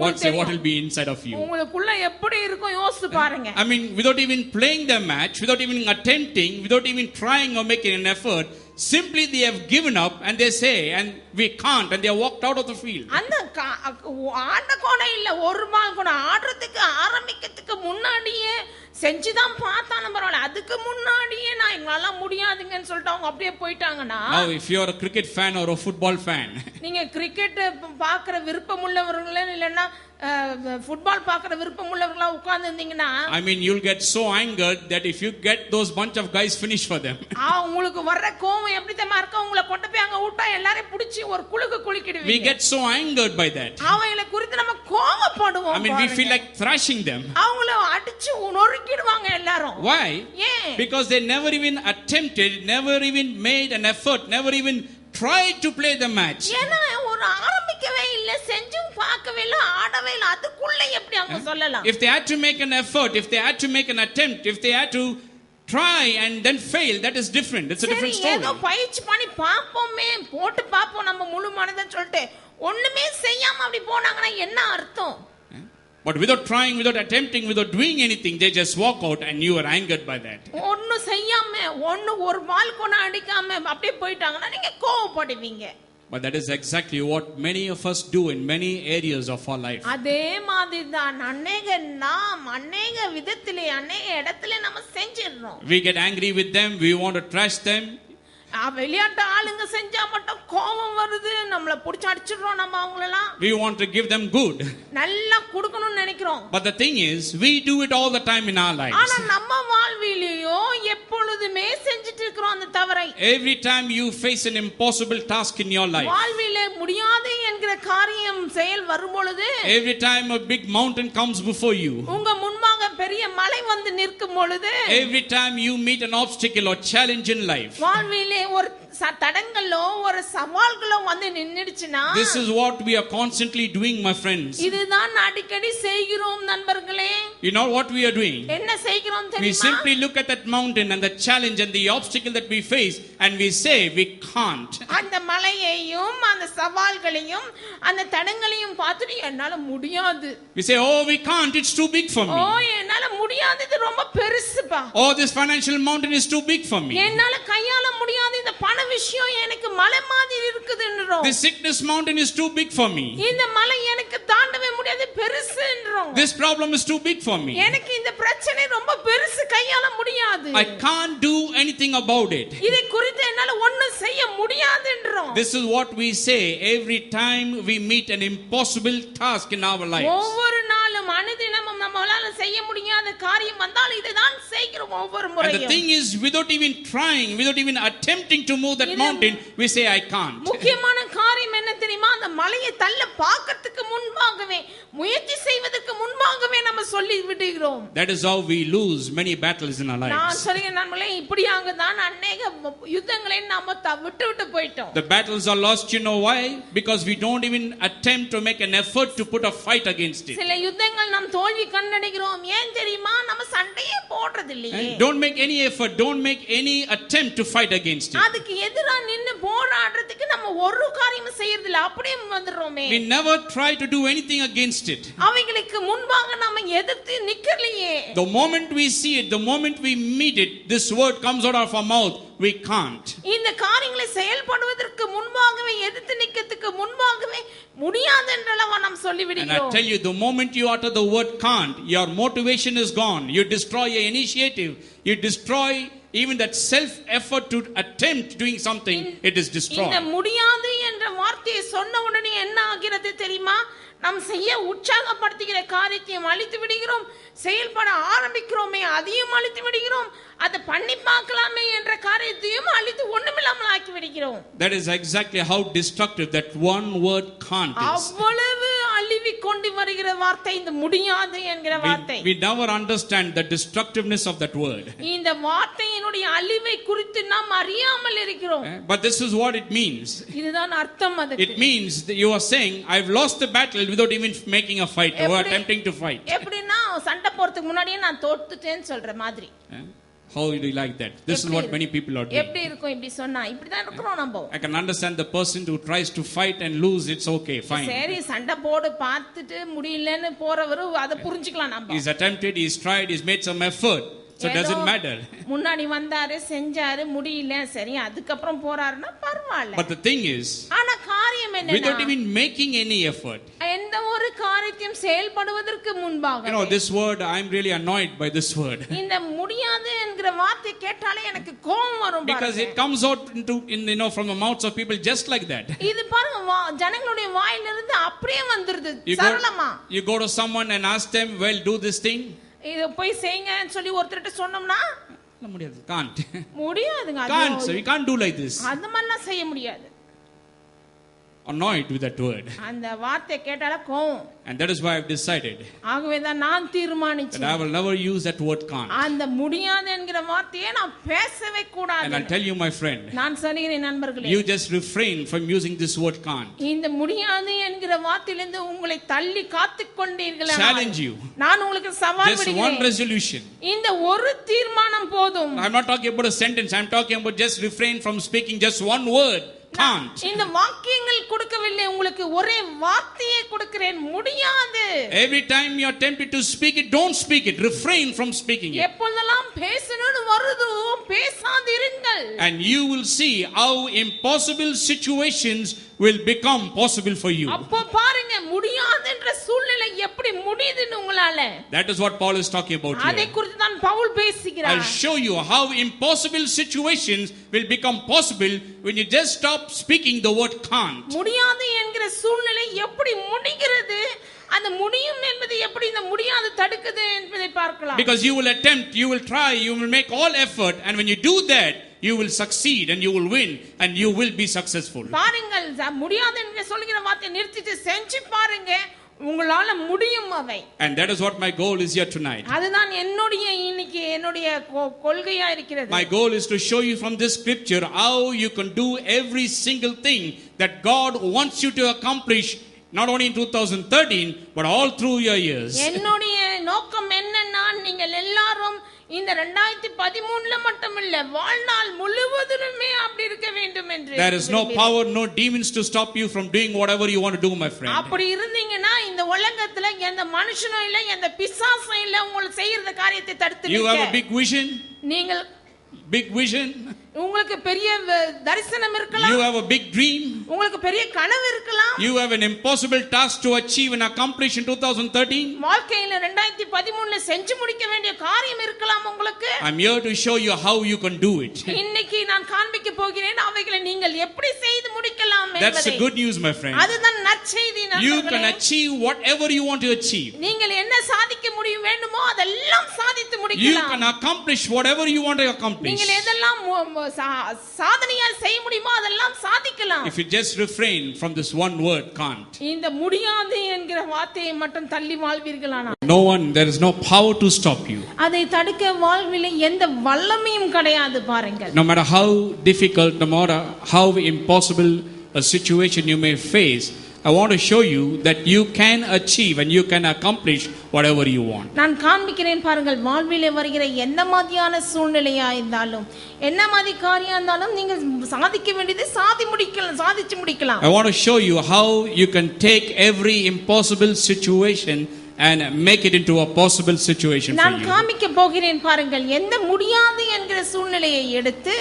what will be inside of you. உங்களுக்குள்ள எப்படி இருக்கும் யோசிச்சு பாருங்க. I mean, without even playing the match, without even attempting, without even trying or making an effort, simply they have given up and they say and we can't and they have walked out of the field. அந்த ஆட கூட இல்ல ஒரு பால் கூட ஆடுறதுக்கு ஆரம்பிக்கிறதுக்கு முன்னாடியே செஞ்சுதான் பார்த்தாலும் பரவாயில்ல அதுக்கு முன்னாடியே நான் என்னால முடியாதுங்கன்னு சொல்லிட்டு அவங்க அப்படியே போயிட்டாங்கன்னா. Now if you are a cricket fan or a football fan, நீங்க கிரிக்கெட் பார்க்குற விருப்பம் உள்ளவர்களே இல்லன்னா ஃபுட்பால் பார்க்குற விருப்பம் உள்ளவர்களா உட்கார்ந்து இருந்தீங்கன்னா I mean you'll get so angered that if you get those bunch of guys finish for them. உங்களுக்கு வர்ற கோவம் எப்படி தெரியுமா இருக்கும்? உங்களை கொண்டு போய் அங்க விட்டா எல்லாரையும் பிடிச்சி ஒரு குலுக்கு குலுக்கிடுவீங்க. We get so angered by that. அவங்களை குறித்து நம்ம கோவப்படுவோம். I mean we feel like thrashing them. அவங்கள அடிச்சு நொறுக்கிடுவாங்க எல்லாரும். Why? Because they never even attempted, never even made an effort, never even tried to play the match. ஏன்னா ஒரு ஆரம்பிக்கவே இல்ல செஞ்சும் பார்க்கவே இல்ல ஆடவே இல்ல அதுக்குள்ள எப்படி அவங்க சொல்லலாம்? If they had to make an effort, if they had to make an attempt, if they had to try and then fail, that is different. It's a different story. ஏதோ பயிற்சி பண்ணி பாப்போமே போட்டு பாப்போம் நம்ம முழு மனதன் சொல்லிட்டு ஒண்ணுமே செய்யாம அப்படி போனாங்கன்னா என்ன அர்த்தம்? But without trying, without attempting, without doing anything, they just walk out and you are angered by that. ஒண்ணு செய்யாம ஒரு பால் கூட அடிக்காம அப்படியே போயிட்டாங்கன்னா நீங்க கோவப்படுவீங்க. But that is exactly what many of us do in many areas of our life. அதே மாதிரி தான் அநேக விதத்திலே அநேக இடத்துல நம்ம செஞ்சிடுறோம். We get angry with them, we want to trash them. விளையாட்டு ஆளுங்க செஞ்சா மட்டும் கோபம் வருது நம்மள புடிச்சு அடிச்சிடுறோம் நம்ம அவங்களெல்லாம். We want to give them good. நல்லா கொடுக்கணும்னு நினைக்கிறோம். But the thing is we do it all the time in our lives. ஆனா நம்ம வாழ்விலேயோ எப்பொழுதுமே செஞ்சிட்டு இருக்கோம் அந்த தவறை. Every time you face an impossible task in your life, வாழ்விலே முடியாது என்கிற காரியம் செயல் வரும்பொழுது, every time a big mountain comes before you, உங்க முன்பாக பெரிய மலை வந்து நிற்கும் பொழுது, every time you meet an obstacle or challenge in life, வாழ்விலே ஒரு தடங்களோ ஒரு சவால்களோ வந்து நின்னுடுச்சுனா, this is what we are constantly doing, my friends. இதுதான் அடிக்கடி செய்கிறோம் நண்பர்களே. You know what we are doing? என்ன செய்கிறோம் தெரியுமா? We simply look at that mountain and the challenge and the obstacle that we face and we say we can't. அந்த மலையையும் அந்த சவால்களையும் அந்த தடங்களையும் பார்த்துட்டு என்னால முடியாது. We say, oh, we can't, it's too big for me. ஓ, என்னால முடியாது, இது ரொம்ப பெருசுப்பா. Oh, this financial mountain is too big for me. என்னால கையாள முடியாது, இந்த பண விஷயம் எனக்கு மலை மாதிரி இருக்குதுன்றோம். This sickness mountain is too big for me. இந்த மலை எனக்கு தாண்டவே முடியாது, பெருசுன்றோம். This problem is too big for me. எனக்கு இந்த பிரச்சனை ரொம்ப பெருசு, கையாள முடியாது. I can't do anything about it. இதை குறித்து என்னால ஒண்ணும் செய்ய முடியாதுன்றோம். This is what we say every time we meet an impossible task in our lives. ஒவ்வொரு நாளும் அனுதினமும் நம்மால செய்ய முடியாத காரியம் வந்தால் இதுதான் செய்கிறோம் ஒவ்வொரு And முறையும். the thing is, without even trying, without even attempting to move that mountain, we say I can't. முக்கியமான காரியம் என்ன தெரியுமா? அந்த மலையை தள்ள பார்க்கிறதுக்கு முன்பாகவே, முயற்சி செய்வதற்கு முன்பாகவே நம்ம சொல்லி விடுகிறோம். That is how we lose many battles in our நான் lives. சொல்றேன் நம்மளே, இப்படியாக தான் அநேக யுத்தங்களை நாம விட்டு போயிட்டோம். The battles are lost, you know why? Because we don't even attempt to make an effort to put a fight against it. சில யுத்தங்கள் நாம் தோல்வி கண்டடைகிறோம். ஏன் தெரியுமா? நம்ம சண்டையே போடுறது இல்லையே. Don't make any effort, don't make any attempt to fight against it. அதுக்கு எதிரா நின்னு போராடுறதுக்கு நம்ம ஒரு காரியமும் செய்யறது இல்ல, அப்படியே வந்துறோமே. We never try to do anything against it. அவைகளுக்கு முன்பாக நாம எதிர்த்து நிக்கலையே. The moment we see it, the moment we meet it, this word comes out of our mouth, we can't. இந்த காரியங்களை செயல்படுவதற்கு முன்பாகவே, எதிர்த்து நிக்கிறதுக்கு முன்பாகவே முடியாது என்றளவா நாம் சொல்லி And I விடுகிறோம். tell you, the moment you utter the word can't, your motivation is gone. You destroy your initiative. You destroy even that self effort to attempt doing something. It is இந்த destroyed. முடியாது என்ற வார்த்தையை சொன்ன உடனே என்ன ஆகிறது தெரியுமா? நாம் செய்ய உற்சாகப்படுத்துகிற காரியத்தையும் அழித்து விடுகிறோம், செயல்பட ஆரம்பிக்கிறோமே அதையும் அழித்து விடுகிறோம், அதை பண்ணி பார்க்கலாமே என்ற காரியத்தையும் அழித்து ஒண்ணுமில்லாமல் ஆக்கி விடுகிறோம். That is exactly how destructive that one word can't is. அவ்வளவு அழிவி கொண்டு வருகிற வார்த்தை இந்த முடியாது என்கிற வார்த்தை. We never understand the destructiveness of that word. இந்த வார்த்தையினுடைய அழிவை குறித்து நாம் அறியாமல் இருக்கிறோம். But this is what it means. இதுதான் அர்த்தம் அதுக்கு. It means that you are saying, I've lost the battle without even making a fight or attempting to fight. எப்படின்னா சண்டை போறதுக்கு முன்னாடியே நான் தோத்துட்டேன்னு சொல்ற மாதிரி. How do you like that? This is what many people are doing. எப்படி இருக்கும் இப்படி சொன்னா? இப்படிதான் இருக்கிறோம் நம்ம. I can understand the person who tries to fight and lose, it's okay, fine. சரி, சண்டை போடு, பார்த்துட்டு முடியலன்னு போறவரு அதை புரிஞ்சுக்கலாம் நம்ம. He's attempted, he's tried, he's made some effort. So it doesn't matter. முன்னாடி வந்தாரு, செஞ்சாரு, முடியல, சரி அதுக்கப்புறம் போறாருன்னா பரவாயில்ல. But the thing is, ஆனா காரியம் என்னன்னா, without even making any effort, எந்த ஒரு காரியத்தையும் செயல்படுவதற்கு முன்பாக, you know, this word, I'm really annoyed by this word. இந்த முடியாது என்கிற வார்த்தை கேட்டாலே எனக்கு கோபம் வரும். Because it comes out from the mouths of people just like that. இது பாருங்க, ஜனங்களுடைய வாயிலிருந்து அப்படியே வந்துருது சரளமா. You go to someone and ask them, well, do this thing. இத போய் செய்யுங்கன்னு சொல்லி ஒருத்தர்ட்ட சொன்னோம்னா முடியாது, can't. முடியாதுங்க. Can't, so you can't do like this. அந்த மாதிரிலாம் செய்ய முடியாது. Annoyed with that word. அந்த வார்த்தை கேட்டால கோவம். And that is why I've decided ஆகவே தான் நான் தீர்மானிச்சேன், that I will never use that word can't. அந்த முடியாது என்கிற வார்த்தையை நான் பேசவே கூடாது. And I'll tell you, my friend, நான் சொல்கிறேன் நண்பர்களே, you just refrain from using this word can't. இந்த முடியாது என்கிற வார்த்தையிலிருந்து உங்களை தள்ளி காத்துக் கொண்டீர்களே, Challenge you. நான் உங்களுக்கு சவால் Just விடுகிறேன். one resolution. இந்த ஒரு தீர்மானம் போதும். I'm not talking about a sentence. I'm talking about just refrain from speaking just one word. Can't. இந்த வாக்கியங்கள் கொடுக்கவில்லை, உங்களுக்கு ஒரே வார்த்தையை கொடுக்கிறேன், முடியாது. Every time you are tempted to speak it, don't speak it. Refrain from speaking it. எப்பொழுதெல்லாம் பேசணும்னு வருதோ பேசாதிருங்கள். And you will see how impossible situations will become possible for you. அப்போ பாருங்க, முடியாதுன்ற சூழ்நிலை எப்படி முடியுதுன்னு உங்களால. That is what Paul is talking about here. அதை குறித்து தான் பவுல் பேசுகிறார். I'll show you how impossible situations will become possible when you just stop speaking the word can't. முடியாது என்கிற சூழ்நிலை எப்படி முடிகிறது, அந்த முடியும் என்பது எப்படி இந்த முடியாது தடுக்குது என்பதை பார்க்கலாம். Because you will attempt, you will try, you will make all effort, and when you do that, you will succeed and you will win and you will be successful. பாருங்கள், முடியாது என்று சொல்கிற வார்த்தை நிறுத்திட்டு செஞ்சு பாருங்க, உங்களால முடியும் அவை. And that is what my goal is here tonight. அதுதான் என்னுடைய கொள்கையா இருக்கிறது. My goal is to show you from this scripture how you can do every single thing that God wants you to accomplish, not only in 2013 but all through your years. என்னுடைய நோக்கம் என்னன்னா, நீங்கள் எல்லாரும் இந்த 2013ல மட்டுமில்ல, வாழ்நாள் முழுவதுமே அப்படி இருக்க வேண்டும் என்று. There is no power, no demons to stop you from doing whatever you want to do, my friend. அப்படி இருந்தீங்கன்னா இந்த உலகத்துல எந்த மனுஷனும் இல்ல, எந்த பிசாசும் இல்ல உங்களுக்கு செய்யற காரியத்தை தடுத்து நிக்க. You have a big vision. நீங்கள் big vision. உங்களுக்கு பெரிய தரிசனம் இருக்கலாம். You have a big dream. உங்களுக்கு பெரிய கனவு இருக்கலாம். You have an impossible task to achieve and accomplish in 2013. வாழ்க்கையில 2013ல செஞ்சு முடிக்க வேண்டிய காரியம் இருக்கலாம் உங்களுக்கு. I'm here to show you how you can do it. இன்னைக்கு நான் காண்பிக்க போகிறேன் அவைகளை நீங்கள் எப்படி செய்து முடிக்கலாம் என்பதை. That's the good news, my friend. அதுதான் நற்செய்தி நண்பர்களே. You can achieve whatever you want to achieve. நீங்கள் என்ன சாதிக்க முடியும் வேண்டுமோ அதெல்லாம் சாதித்து முடிக்கலாம். You can accomplish whatever you want to accomplish. நீங்கள் எதெல்லாம் சாதனையால் செய்ய முடியுமோ அதெல்லாம் சாதிக்கலாம். If you just refrain from this one word, can't. இந்த முடியாது என்கிற வார்த்தையை மட்டும் தள்ளி வாழ்வீர்களானால் no one, there is no power to stop you. அதை தடுக்க வாழ்விலே எந்த வல்லமையும் கிடையாது பாருங்கள். No matter how difficult, no matter how impossible a situation you may face, I want to show you that you can achieve and you can accomplish whatever you want. நான் காண்பிக்கிறேன் பாருங்கள், வாழ்விலே வருகிற என்ன மாதிரியான சூழ்நிலையா இருந்தாலும், என்ன மாதிரி காரியம் இருந்தாலும் நீங்கள் சாதிக்க வேண்டியதை சாதிச்சு முடிக்கலாம். I want to show you how you can take every impossible situation and make it into a possible situation for you. நான் காண்பிக்க போகிறேன் பாருங்கள், எந்த முடியாது என்கிற சூழ்நிலையை எடுத்து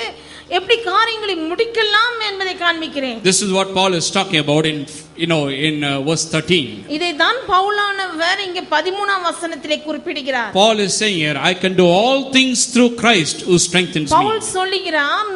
எப்படி காரியங்களை முடிக்கலாம் என்பதை காண்பிக்கிறேன். This is what Paul is talking about in verse 13. இதை தான் பவுலானவர் இங்கே 13ஆம் வசனத்திலே குறிப்பிடுகிறார். Paul is saying here, I can do all things through Christ who strengthens me. Pavul சொல்லுகிறார்,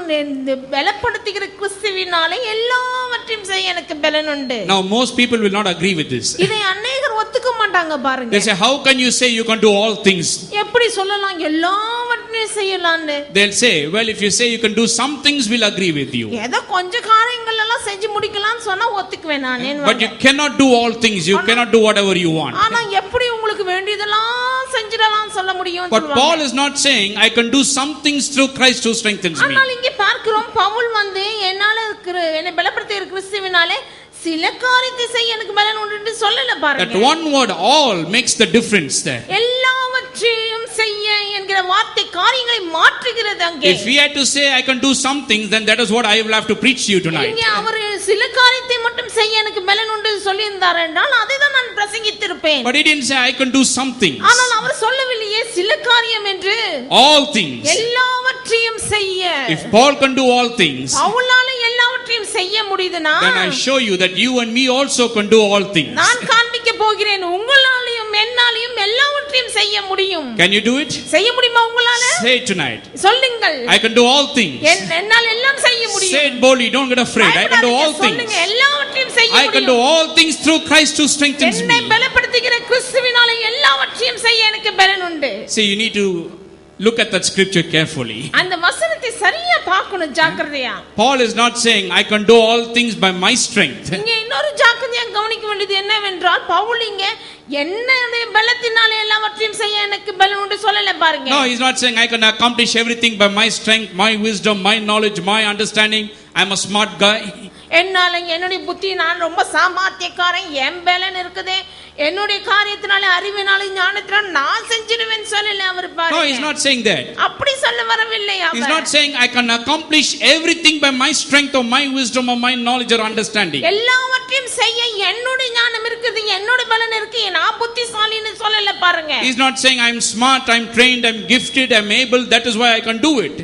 பலப்படுத்துகிற கிறிஸ்துவினாலே எல்லாவற்றையும் செய்ய எனக்கு பலன் உண்டு. Now most people will not agree with this. இதை அநேகர் ஒத்துக்க மாட்டாங்க பாருங்க. They say, how can you say you can do all things? எப்படி சொல்லலாம் எல்லாவற்றையும் செய்யலாம்னு? They'll say, well, if you say you can do some things, we'll agree with you. ஏதோ கொஞ்ச காரியங்கள் எல்லாம் செஞ்சு முடிக்கலாம்னு சொன்னா ஒத்துக்குவேன் நான். But you cannot do all things. You cannot do whatever you want. ஆனா எப்படி உங்களுக்கு வேண்டியதெல்லாம் செஞ்சிடலாம் சொல்ல முடியும்? But Paul is not saying I can do some things through Christ who strengthens me. ஆனால் இங்கே பார்க்கிறோம், பவுல் என்னை பலப்படுத்துகிற கிறிஸ்துவினாலே சில காரியத்தை செய்ய எனக்கு பலன் உண்டு என்று சொல்லல பாருங்க. That one word all makes the difference there. எல்லாவற்றையும் செய்ய என்கிற வார்த்தை காரியங்களை மாற்றுகிறது அங்கே. If we had to say I can do some things, then that is what I will have to preach to you tonight. இங்கே அவர் சில காரியத்தை மட்டும் செய்ய எனக்கு பலன் உண்டு சொல்லி இருந்தார் என்றால் அதை தான் நான் பிரசங்கித்திருப்பேன். But he didn't say I can do some things. ஆனால் அவர் சொல்லவில்லையே சில காரியம் என்று. All things. எல்லாவற்றையும் செய்ய. If Paul can do all things, பவுலால எல்லாவற்றையும் செய்ய முடியுதுனா, then I show you that you and me also can do all things. நான் காண்பிக்க போகிறேன், உங்களாலயும் என்னாலயும் எல்லாவற்றையும் செய்ய முடியும். Can you do it? செய்ய முடியுமா உங்களால? Say it tonight. சொல்லுங்கள். I can do all things. என்னால் எல்லாம் செய்ய முடியும். Say it boldly, don't get afraid. I can do all things. சொல்லுங்க, எல்லாவற்றையும் செய்ய முடியும். I can do all things through Christ who strengthens me. என்னை பலப்படுத்துகிற கிறிஸ்துவினாலே எல்லாவற்றையும் செய்ய எனக்கு பலன் உண்டு. See, you need to look at that scripture carefully. அந்த வசனத்தை சரியா பார்க்கணும் ஜாக்கிரதையா. Paul is not saying I can do all things by my strength. இங்க இன்னொரு ஜாக்கிரதையா கவனிக்க வேண்டியது என்னவென்றால், பவுல் இங்க என்னுடைய பலத்தினாலே எல்லாவற்றையும் செய்ய எனக்கு பலன் உண்டு சொல்லல பாருங்க. No, he's not saying I can accomplish everything by my strength, my wisdom, my knowledge, my understanding. I'm a smart guy. என்னால என்னுடைய புத்தி, நான் ரொம்ப சாமர்த்தியக்காரன், என் பலன் இருக்குதே, என்னுடைய காரியத்தினால அறிவினால ஞானத்தினால நான் செஞ்சிடுவேன் சொல்லல அவர் பாருங்க. No, he's not saying that. அப்படி சொல்ல வரவில்லை அவர். He's not saying I can accomplish everything by my strength or my wisdom or my knowledge or understanding. எல்லாவற்றையும் செய்ய என்னுடைய ஞானம் இருக்குது, என்னோட பலன் இருக்கு, நான் புத்திசாலின்னு சொல்லல பாருங்க. He's not saying I'm smart, I'm trained, I'm gifted, I'm able, that is why I can do it.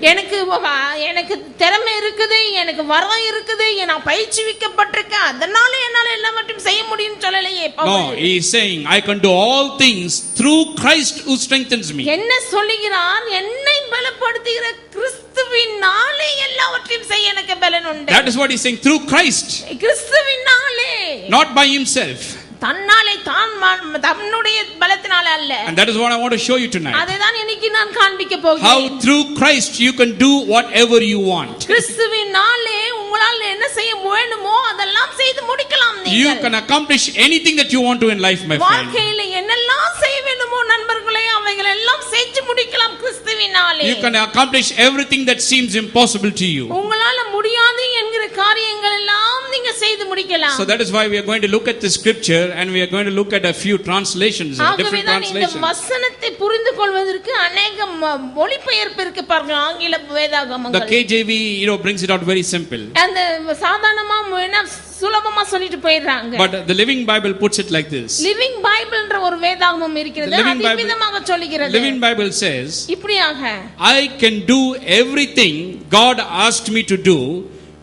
எனக்கு திறமை இருக்குது, எனக்கு வரம் இருக்குது, நான் பயிற்சிவிக்கப்பட்டிருக்கேன், அதனால என்னால எல்லாவற்றையும் செய்ய முடியும்னு சொல்லலையே Pavul. No, he is saying I can do all things through Christ who strengthens me. என்ன சொல்லுகிறார்? என்னை பலப்படுத்துகிற கிறிஸ்துவினாலே எல்லாவற்றையும் செய்ய எனக்கு பலன் உண்டு. That is what he is saying, through Christ. கிறிஸ்துவினாலே, not by himself. தன்னாலே தன்னுடைய பலத்தினால அல்ல. And that is what I want to show you tonight. அதுதான் இன்னைக்கு நான் காண்பிக்க போகிறேன். How through Christ you can do whatever you want. கிறிஸ்துவினாலே உங்களால் என்ன செய்ய வேண்டுமோ அதெல்லாம் செய்து முடிக்கலாம். You can accomplish anything that you want to in life, my friend. வாழ்க்கையில என்னெல்லாம் செய்ய வேண்டுமோ நண்பர்களே அவைகள் எல்லாம் செஞ்சு முடிக்கலாம் கிறிஸ்துவினாலே. You can accomplish everything that seems impossible to you. உங்களால முடியாது என்கிற காரியங்கள் எல்லாம் நீங்க செய்து முடிக்கலாம். So that is why we are going to look at the scripture and we are going to look at a few translations, different translations. இந்த வசனத்தை புரிந்து கொள்வதற்கு अनेक மொழிபெயர்ப்பு இருக்கு பாருங்க ஆங்கில வேதாகமங்கள். The KJV brings it out very simple. அந்த சாதாரணமா சுலபமா சொல்லிட்டு போயிடுறாங்க. But the Living Bible puts it like this. Living Bible என்ற ஒரு வேதாகமம் இருக்கிறது. அது விதமாக சொல்கிறது. Living Bible says, இப்படியாக I can do everything God asked me to do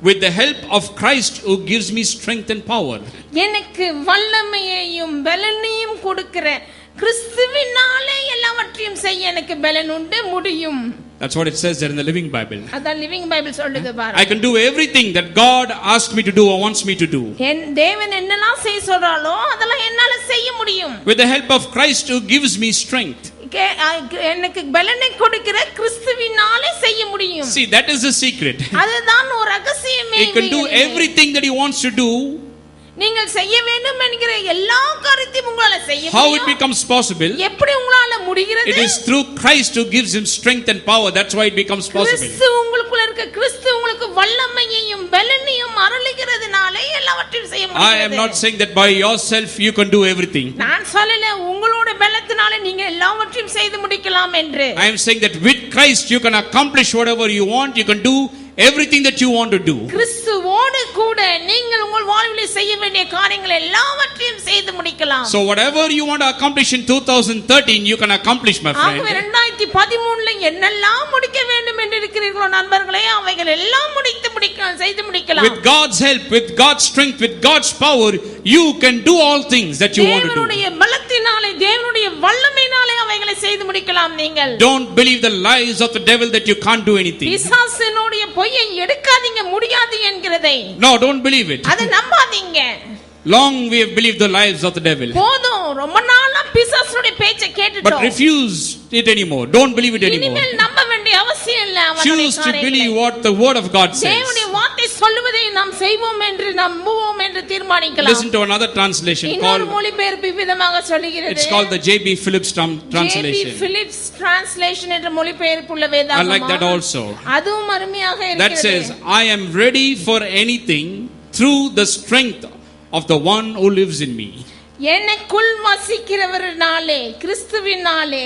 with the help of Christ who gives me strength and power. எனக்கு வல்லமையையும் பலனையும் கொடுக்கிற கிறிஸ்துவினாலே எல்லாவற்றையும் செய்ய எனக்கு பலன் உண்டு முடியும். That's what it says there in the Living Bible. அத Living Bible சொல்லுது பாருங்க. I can do everything that God asked me to do or wants me to do. தேவன் என்னெல்லாம் செய்ய சொல்றாரோ அதெல்லாம் என்னால செய்ய முடியும். With the help of Christ who gives me strength. எனக்கு பலனை கொடுக்கிற கிறிஸ்துவினாலே செய்ய முடியும். See, that is the secret. அதுதான் ஒரு ரகசியமே. He can do everything that he wants to do. நீங்கள் செய்ய வேண்டும் என்கிற எல்லா காரியத்தையும் உங்களால செய்ய முடியும். How it becomes possible? எப்படி உங்களால முடிகிறது? It is through Christ who gives him strength and power. That's why it becomes possible. கிறிஸ்து உங்களுக்குள்ள இருக்க கிறிஸ்து உங்களுக்கு வல்லமையையும் பலனையும் அருளுகிறதுனாலே எல்லாவற்றையும் செய்ய முடியும். I am not saying that by yourself you can do everything. நான் சொல்லல உங்களோட பலத்தினால நீங்க எல்லாவற்றையும் செய்து முடிக்கலாம் என்று. I am saying that with Christ you can accomplish whatever you want. You can do everything that you want to do. கிறிஸ்துவோடு கூட நீங்கள் உங்கள் வாழ்விலே செய்ய வேண்டிய காரியங்களை எல்லாவற்றையும் செய்து முடிக்கலாம். So whatever you want to accomplish in 2013 you can accomplish, my friend. ஆகவே 2013ல என்னெல்லாம் முடிக்க வேண்டும் என்று இருக்கிறீர்களோ நண்பர்களே அவைகள் எல்லாம் செய்து முடிக்கலாம். With God's help, with God's strength, with God's power, you can do all things that you want to do. தேவனுடைய பலத்தினாலே தேவனுடைய வல்லமையினாலே அவைகளை செய்து முடிக்கலாம் நீங்கள். Don't believe the lies of the devil that you can't do anything. பிசாசினுடைய பொய்யை எடுக்காதீங்க முடியாது என்கிறதை. No, don't believe it. அதை நம்பாதீங்க. Long we have believed the lies of the devil. போதும் ரொம்ப நாளா பிசாசுடைய பேச்சை கேட்டுட்டோம். But refuse it anymore. Don't believe it anymore. இனிமேல் நம்ப வேண்டிய அவசியம் இல்லை அவனுடைய Choose to believe what the word of God says. தேவனுடைய வார்த்தை சொல்லுவதை நாம் செய்வோம் என்று நம்புவோம் என்று தீர்மானிக்கலாம். Listen to another translation called, மொழிபெயர்ப்பு விதமாக சொல்கிறது. It's called the J.B. Phillips translation. J.B. Phillips translation என்ற மொழிபெயர்ப்பு உள்ள வேதாகமம். I like that also. அதுவும் அருமையாக இருக்கிறது. That says, I am ready for anything through the strength of the one who lives in me. எனக்குள் வசிக்கிறவர்னாலே கிறிஸ்துவினாலே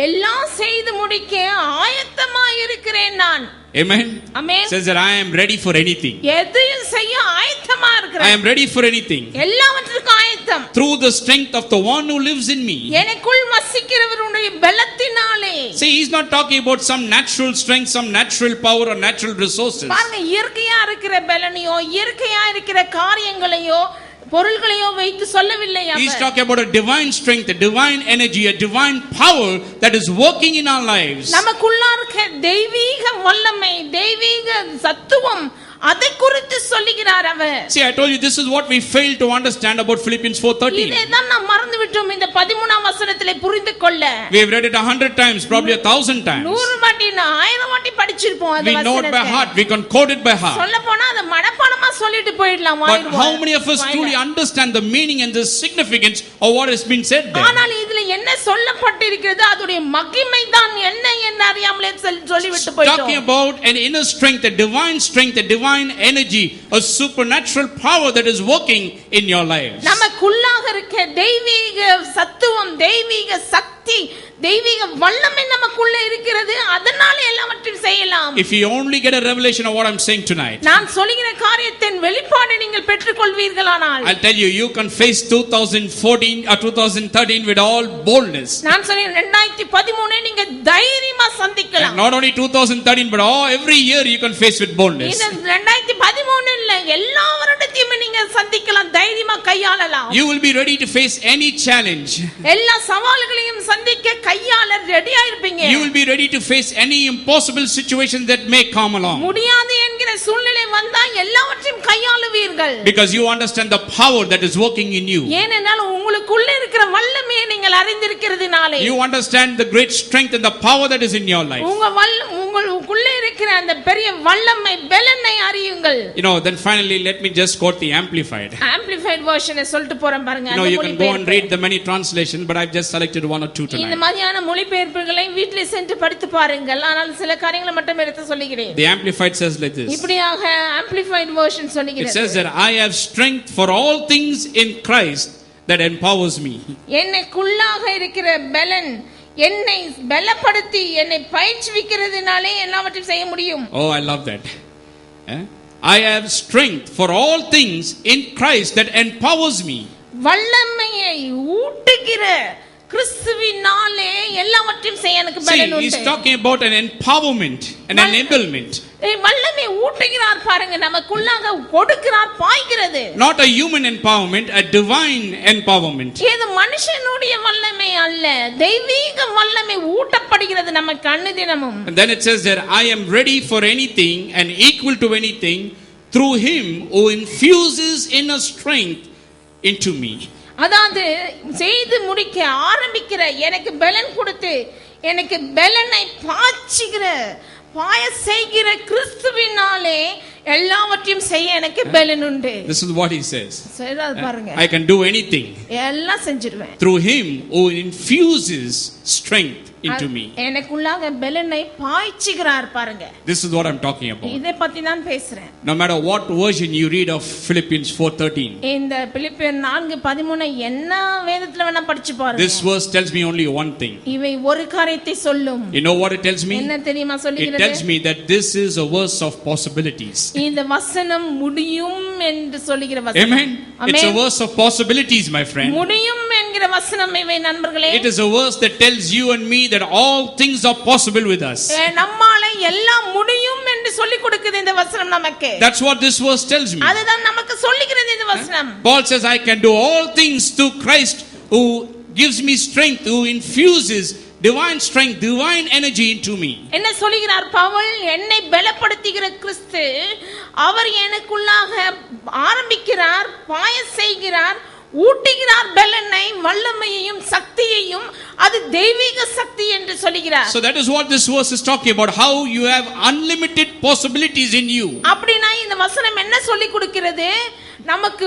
எல்லாம் செய்து முடிக்க ஆயத்தமாய் இருக்கிறேன் நான். Amen. Amen. Says that I am ready for anything. எதையும் செய்ய ஆயத்தமா இருக்கிறேன். I am ready for anything. எல்லாவற்றுக்கும் ஆயத்தம். Through the strength of the one who lives in me. எனக்குள் வசிக்கிறவருடைய பலத்தினாலே. See, he's not talking about some natural strength, some natural power or natural resources. பாருங்க இயற்கையா இருக்கிற பலனையோ இயற்கையா இருக்கிற காரியங்களையோ பொருள்களையோ வைத்து சொல்லவில்லை அவர். He's talking about a divine strength, a divine energy, a divine power that is working in our lives. நமக்குள்ள இருக்க தெய்வீக வல்லமை தெய்வீக சத்துவம் அதை குறித்து சொல்லுகிறார் அவர். See, I told you this is what we fail to understand about Philippians 4:13. இதைதான் நாம் மறந்து விட்டோம் இந்த 13ஆம் வசனத்திலே புரிந்து கொள்ள. We have read it 100 times, probably 1000 times. 100 வாட்டி 1000 வாட்டி படிச்சிருப்போம் அந்த வசனத்தை. We know it by heart, we can quote it by heart. சொல்லப்போனா அது மனப்பாடமா சொல்லிட்டு போயிடலாம். But how many of us truly understand the meaning and the significance of what has been said there? ஆனால் இதுல என்ன சொல்லப்பட்டிருக்கிறது அதுடைய மகிமை தான் என்ன என்று அறியாமலே சொல்லிவிட்டு போயிட்டோம். Talking about an inner strength, a divine divine energy, a supernatural power that is working in your lives. நமக்குள்ளாக இருக்க தெய்வீக சத்துவம் தெய்வீக சக்தி தெய்வீக வல்லமை நமக்குள்ள இருக்கிறது அதனால எல்லாவற்றையும் செய்யலாம். If you only get a revelation of what I'm saying tonight, நான் சொல்லுகிற காரியத்தின் வெளிப்பாடை நீங்கள் பெற்றுக்கொள்வீர்களானால் I'll tell you, you can face 2014 or 2013 with all boldness. நான் சொல்றேன் 2013 நீங்க தைரியமா சந்திக்கலாம். And not only 2013 but every year you can face with boldness. இந்த 2013 இல்ல எல்லா வருடத்தையும் நீங்க சந்திக்கலாம் தைரியமா கையாளலாம். You will be ready to face any challenge. எல்லா சவால்களையும் சந்திக்க கையாள ரெடியா இருப்பீங்க. You will be ready to face any impossible situation that may come along. முடியாது என்கிற சூழ்நிலை வந்தா எல்லாவற்றையும் கையாளுவீர்கள். Because you understand the power that is working in you. ஏனென்றால் உங்களுக்குள்ள இருக்கிற வல்லமையை நீங்கள் அறிந்திருக்கிறதுனாலே. You understand the great strength and the power that is in your life. உங்க உங்களுக்குள்ளே இருக்கிற அந்த பெரிய வல்லமை பெலனை அறியுங்கள். Then finally let me just quote the amplified version சொல்லிட்டு போறேன் பாருங்க. You can go and read the many translations, but I've just selected one or two tonight. இந்த மாதிரியான மொழிபெயர்ப்புகளை வீட்டிலே சென்று படித்து பாருங்கள். ஆனால் சில காரியங்களை மட்டும் எடுத்து சொல்லுகிறேன். The amplified says like this. இப்படியாக amplified version சொல்லுகிறது. It says that I have strength for all things in Christ that empowers me. என்னைக்குள்ளாக இருக்கிற பெலன் என்னை பலப்படுத்தி என்னை பயிற்சிவிக்கிறதுனாலே எல்லாவற்றையும் செய்ய முடியும். Oh, I love that. I have strength for all things in Christ that empowers me. வல்லமையை ஊட்டுகிற கிறிஸ்துவினாலே எல்லாவற்றையும் செய்ய எனக்கு பலன் உண்டு. See, he's talking about an empowerment, an enablement. வல்லமை ஊட்டுகிறார் பாருங்க, நமக்குள்ளாக கொடுக்கிறார் பாய்கிறது. Not a human empowerment, a divine empowerment. இது மனுஷனுடைய வல்லமை அல்ல, தெய்வீக வல்லமை ஊட்டப்படுகிறது நமக்கு அனுதினமும். And then it says that I am ready for anything and equal to anything through him who infuses inner strength into me. அதாவது செய்து முடிக்க ஆரம்பிக்கிற எனக்கு பலன் கொடுத்து எனக்கு பலனை பாய செய்கிற கிறிஸ்துவினாலே எல்லாவற்றையும் செய்ய எனக்கு பலன் உண்டு. This is what he says. பாருங்க, I can do anything எல்லாம் செஞ்சிடுவேன் through him who infuses strength into me. எனக்குள்ளாக பலனை பாய்ச்சுகிறார் பாருங்க. This is what I'm talking about. இதை பத்தி நான் பேசுறேன். No matter what version you read of Philippians 4:13. இந்த பிலிப்பியர் 4:13 என்ன வேதத்துல வேணா படிச்சு பாருங்க. This verse tells me only one thing. இவை ஒரு காரியத்தை சொல்லும். You know what it tells me? என்ன தெரியுமா சொல்லுகிறது? It tells me that this is a verse of possibilities. இந்த வசனம் முடியும் என்று சொல்லுகிற வசனம். Amen. It's a verse of possibilities, my friend. முடியும் என்கிற வசனம் இவை நண்பர்களே. It is a verse that tells you and me that all things are possible with us. நம்மால எல்லாம் முடியும் என்று சொல்லி கொடுக்குது இந்த வசனம் நமக்கு. That's what this verse tells me. அதுதான் நமக்கு சொல்லுகிறது இந்த வசனம். Paul says I can do all things through Christ who gives me strength, who infuses divine strength, divine energy into me. என்ன சொல்கிறார் பவுல்? என்னை பலப்படுத்துகிற கிறிஸ்து அவர் எனக்குள்ளாக ஆரம்பிக்கிறார், பாய செய்கிறார், ஊட்டுகிறார் பலனை, வல்லமையையும் சக்தியையும். அது தெய்வீக சக்தி என்று சொல்கிறார். So that is what this verse is talking about, how you have unlimited possibilities in you. அப்படினா இந்த வசனம் என்ன சொல்லி கொடுக்கிறது? நமக்கு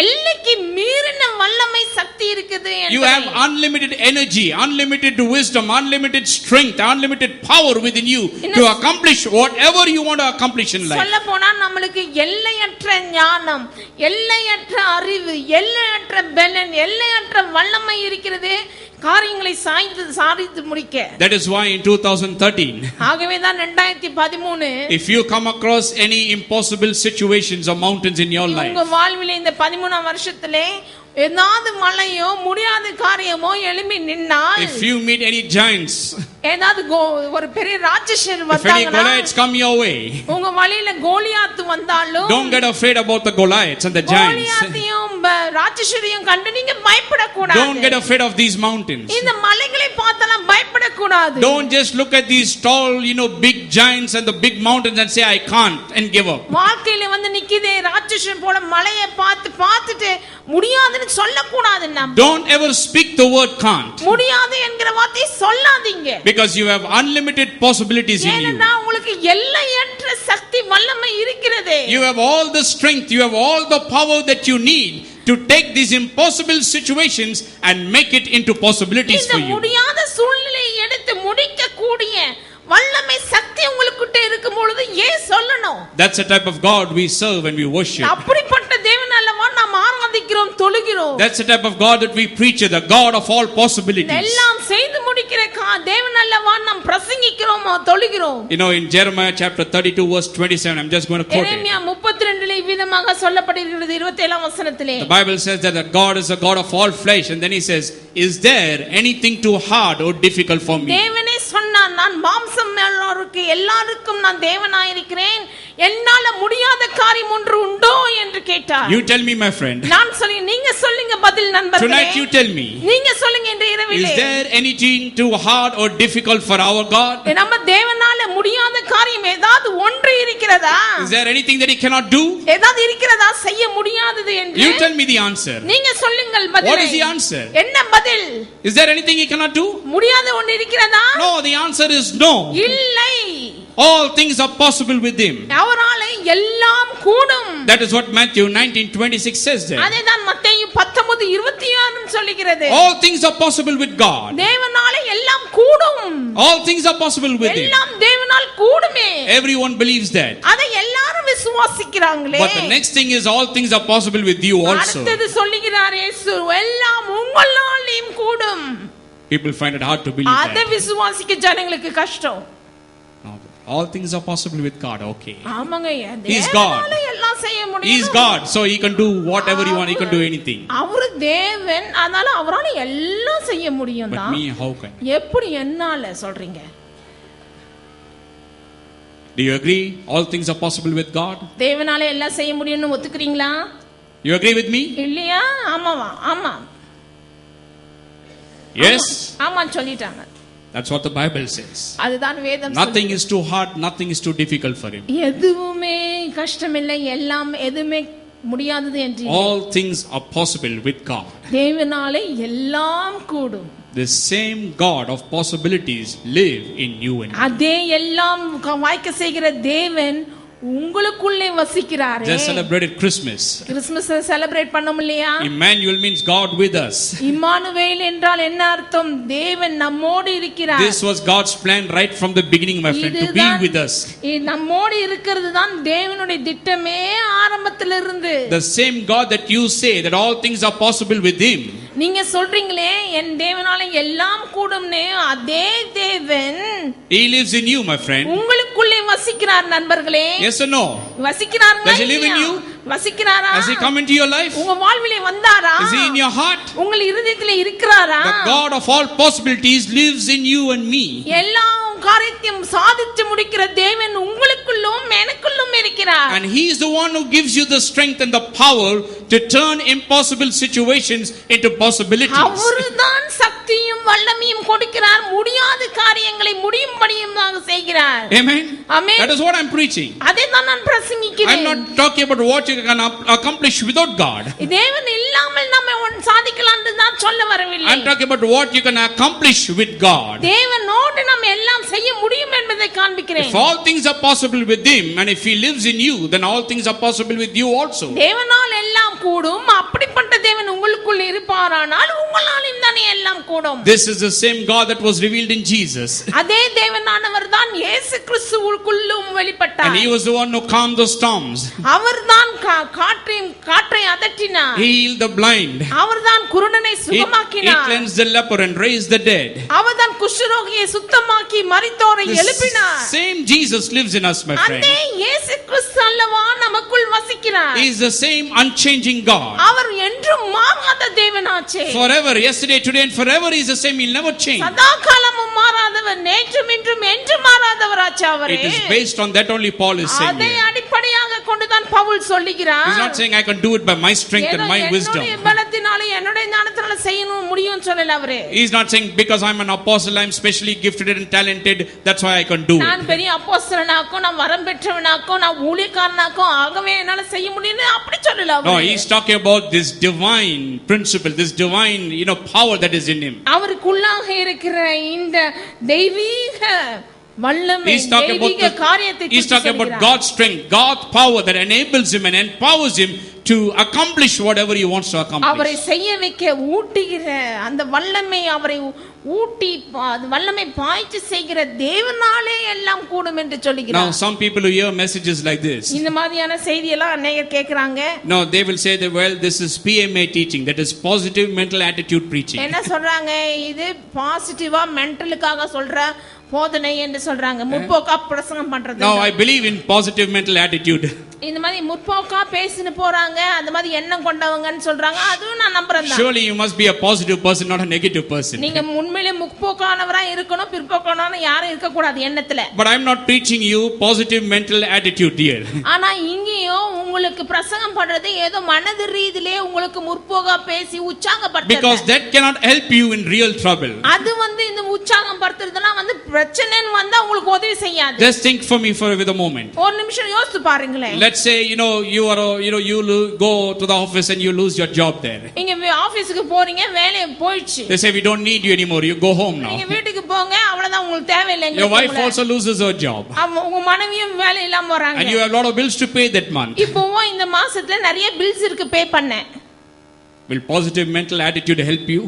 எல்லைக்கு மீறின வல்லமை சக்தி இருக்குது. You have unlimited energy, unlimited wisdom, unlimited strength, unlimited power within you to accomplish whatever you want to accomplish in life. சொல்ல போனா நமக்கு எல்லையற்ற ஞானம், எல்லையற்ற அறிவு, எல்லையற்ற பலன், எல்லையற்ற வல்லமை இருக்கிறது காரியங்களை சாதித்து முடிக்க. That is why in 2013, ஆகவே தான் 2013, if you come across any impossible situations or mountains in your life, உங்க வாழ்விலே இந்த 13ஆம் வருஷத்திலே ஏதாவது மலையோ முடியாத காரியமோ எழும்பி நின்னால், if you meet any giants, ஏதாவது ஒரு பெரிய ராட்சசர் if any வந்தாங்கன்னா, Goliaths come your way, உங்க வழியில கோலியாத் வந்தாலும், don't get afraid about the Goliaths and the giants. கோலியாத்தையும் ராட்சசரையும் கண்டு நீங்க பயப்படக்கூடாது. Don't get afraid of these mountains. இந்த மலைகளை பார்த்தாலும் பயப்படக்கூடாது. Don't just look at these tall, big giants and the big mountains and say I can't and give up. வாழ்க்கையில நிக்குதே ராட்சசன் போல மலையை பார்த்துட்டு முடியாதுன்னு சொல்லக்கூடாது. Don't ever speak the word can't. முடியாது என்கிற வார்த்தையை சொல்லாதீங்க. Because you have unlimited possibilities in you. ஏன்னா உங்களுக்கு எல்லையற்ற சக்தி வல்லமை இருக்கிறது. You have all the strength, you have all the power that you need to take these impossible situations and make it into possibilities for you. இந்த முடியாத சூழ்நிலையை எடுத்து முடிக்க கூடிய வல்லமை சக்தி உங்களுக்கிட்ட இருக்கும் பொழுது ஏன் சொல்லணும்? That's the type of God we serve when we worship. அப்படிப்பட்ட தேவன் அல்லவா நாம் ஆராதிக்கிறோம், தொழுகிறோம். That's the type of God that we preach, the God of all possibilities. எல்லாம் செய்து முடிக்கிற தேவன் அல்லவா நாம் பிரசங்கிக்கிறோம், தொழுகிறோம். In Jeremiah chapter 32 verse 27, I'm just going to quote it. எரேமியா 32 விதமாக சொல்லப்படுகிறது 27ஆம் வசனத்திலே. The Bible says that God is a God of all flesh, and then he says, is there anything too hard or difficult for me? தேவனே சொன்னார், நான் மாம்சம் உள்ளவருக்கு எல்லாருக்கும் நான் தேவனாய் இருக்கிறேன், என்னால முடியாத காரியம் ஒன்று உண்டோ என்று கேட்டார். You tell me, my friend. நான் சொல்லி நீங்க சொல்லுங்க பதில் நண்பர்களே. Tonight you tell me. நீங்க சொல்லுங்க இந்த இரவிலே. Is there anything too hard or difficult for our God? நம்ம தேவனால முடியாத காரியம் ஏதாவது ஒன்று இருக்கிறதா? Is there anything that he cannot do? ஏதாவது இருக்கிறதா செய்ய முடியாதது என்று? You tell me the answer. நீங்க சொல்லுங்கள் பதிலை. What is the answer? என்ன பதில்? Is there anything he cannot do? முடியாத ஒன்று இருக்கிறதா? No, the answer is no. இல்லை. All things are possible with him. அவராலே எல்லாம் கூடும். That is what Matthew 19:26 says there. அதேதான் மத்தேயு 19:26 சொல்லுகிறது. All things are possible with God. தேவனாலே எல்லாம் கூடும். All things are possible with him. எல்லாம் தேவனால் கூடுமே. Everyone believes that. அதை எல்லாரும் விசுவாசிக்கிறாங்களே. But the next thing is all things are possible with you also. அடுத்து சொல்லுகிறார் இயேசு எல்லாம் உங்களாலேயும் கூடும். People find it hard to believe that. அதை விசுவாசிக்க ஜனங்களுக்கு கஷ்டம். All things are possible with God. Okay. ஆமாங்க. He is God. எல்லாம் செய்ய முடியும். He is God, so he can do whatever he wants. He can do anything. அவர் தேவன், அதனால அவரால எல்லாம் செய்ய முடியும் தான். But me, how can? எப்படி என்னால சொல்றீங்க? Do you agree? All things are possible with God. தேவனால எல்லாம் செய்ய முடியும்னு ஒத்துக்கிறீங்களா? You agree with me? இல்லையா? ஆமாவா? ஆமா. Yes. ஆமா சொல்லிட்டாங்க. That's what the Bible says. அதுதான் வேதம். Nothing is too hard, nothing is too difficult for him. எதுவுமே கஷ்டமில்லை, எல்லாம் எதுவுமே முடியாதது என்று. All things are possible with God. தேவனாலே எல்லாம் கூடும். The same God of possibilities live in you and me. அதே எல்லாம் வாய்க்க செய்கிற தேவன் உங்களுக்குள்ளே வசிக்கிறாரே. Just celebrated Christmas. Christmas celebrate பண்ணோம் இல்லையா? Emmanuel means God with us. Emmanuel என்றால் என்ன அர்த்தம்? தேவன் நம்மோடு இருக்கிறார். This was God's plan right from the beginning, my friend, to be with us. நம்மோடு இருக்கிறது தான் தேவனுடைய திட்டமே ஆரம்பத்திலிருந்து. The same God that you say that all things are possible with him. நீங்க சொல்றீங்களே என் தேவனால எல்லாம் கூடும்னே, அதே தேவன் He lives in you, my friend. உங்களுக்குள்ளே வசிக்கிறார் நண்பர்களே. Yes or no? வசிக்கிறாரா? Does he live in you? வசிக்கிறாரா? Has he come into your life? உங்க வாழ்விலே வந்தாரா? Is he in your heart? உங்கள் இதயத்திலே இருக்கிறாரா? The God of all possibilities lives in you and me. எல்லா காரியத்தையும் சாதித்து முடிக்கிற தேவன் உங்களுக்குள்ளும் எனக்குள்ளும் இருக்கிறார். And he is the one who gives you the strength and the power to turn impossible situations into possibilities. அவர்தான் சக்தியும் வல்லமையும் கொடுக்கிறார், முடியாத காரியங்களை முடியும்படியாக செய்கிறார். Amen. Amen. That is what I'm preaching. அதைதான் நான் பிரசங்கிக்கிறேன். I'm not talking about what you can accomplish without God. தேவன் இல்லாமல் நம்ம சாதிக்கலாம் என்று நான் சொல்ல வரவில்லை. I'm talking about what you can accomplish with God. தேவனோடு நம்ம எல்லாம் செய்ய முடியும் என்பதை காண்பிக்கிறேன். If all things are possible with him and if he lives in you, then all things are possible with you also. தேவனால் எல்லாம் கூடும். அப்படிப்பட்ட தேவன் உங்களுக்குள் இருப்பாரானால் உங்களாலும் தானே எல்லாம் கூடும். This is the same God that was revealed in Jesus. அதே தேவனானவர் தான் இயேசு கிறிஸ்துவுக்குள்ளும் வெளிப்பட்டார். And he was the one who calmed the storms. அவர்தான் காற்றை அதட்டினார். He healed the blind. அவர்தான் குருடனை He சுகமாக்கினார். cleansed the leper and raised the dead. அவர்தான் குஷ்டரோகியை சுத்தமாக்கி மரித்தோரை எழுப்பினார். The same Jesus lives in us, my friend. அதே இயேசு கிறிஸ்து அல்லவா நமக்குள் வசிக்கிறார். He is the same unchanging God. அவர் என்றும் மாறாத தேவனாச்சே. Forever, yesterday, today and forever he is the same. He'll never change. சதா காலமும் மாறாதவர், நேற்றும் இன்றும் என்றும் மாறாதவராச்சே அவரே. It is based on that only Paul is saying. அதை அடிப்படையாக கொண்டுதான் பவுல் சொல்லுகிறார். He's not saying I can do it by my strength and my wisdom. என்னுடைய பலத்தினால என்னுடைய ஞானத்தினால செய்யணும் முடியும் சொல்லல அவரே. He's not saying because I'm an apostle, I'm specially gifted and talented, that's why I can do it. நான் பெரிய அப்போஸ்தலனாக்கும் நான் வரம் பெற்றவனாக்கும் நான் ஊழியக்காரனாக்கும் ஆகவே என்னால செய்ய முடியும்னு அப்படி சொல்லல அவரே. No, he's talking about this divine principle, this divine, power that is in him. அவருக்குள்ளாக இருக்கிற இந்த தெய்வீக வல்லமை, தெய்வீக காரியத்தை he's talking about God's strength, God's power that enables him and empowers him to accomplish whatever he wants to accomplish. அவரை செய்ய வைக்க ஊட்டுகிற அந்த வல்லமை, அவரை ஊட்டி வல்லமை பாய்ச்சி செய்கிற தேவனாலே எல்லாம் கூடும் என்று சொல்லுகிறார். Now some people who hear messages like this, இந்த மாதிரியான செய்தி எல்லாம் அநேகர் கேக்குறாங்க. no, they will say that well, this is PMA teaching, that is positive mental attitude preaching. என்ன சொல்றாங்க? இது பாசிட்டிவா மென்டலுக்காக சொல்ற போதனை என்று சொல்றாங்க, முற்போக்கா பிரசங்கம் பண்றது. Now I believe in positive mental attitude. இந்த மாதிரி முற்போக்கா பேசிட்டு போறாங்க, அந்த மாதிரி எண்ணம் கொண்டவங்கன்னு சொல்றாங்க. அதுவும் நான் நம்புறேன். Surely you must be a positive person, not a negative person. நீங்க உண்மையிலே முற்போக்கானவரா இருக்கணும், பிற்போக்கானவனா யாரும் இருக்க கூடாது எண்ணத்துல. But I am not preaching you positive mental attitude here. ஆனா இங்கேயும் உங்களுக்கு பிரசங்கம் பண்றது ஏதோ மனது ரீதியிலே உங்களுக்கு முற்போக்கா பேசி உற்சாகப்படுத்துறது. Because that cannot help you in real trouble. அது இந்த உற்சாகம் படுத்துறதெல்லாம் பிரச்சனைன்னு வந்தா உங்களுக்கு உதவி செய்யாது. Just think for me for a moment. ஒரு நிமிஷம் யோசிச்சு பாருங்களேன். Let's say you go to the office and you lose your job there. நீங்க ஆபீஸ்க்கு போறீங்க, வேலை போயிடுச்சு. They say we don't need you anymore, you go home now. நீங்க வீட்டுக்கு போங்க, அவ்வளவுதான், உங்களுக்கு தேவையில்லை. Your wife also loses her job. உங்க மனைவியும் வேலை இல்லாம வராங்க. And you have a lot of bills to pay that month. இப்போவும் இந்த மாசத்துல நிறைய பில்ஸ் இருக்கு பே பண்ண. Will positive mental attitude help you?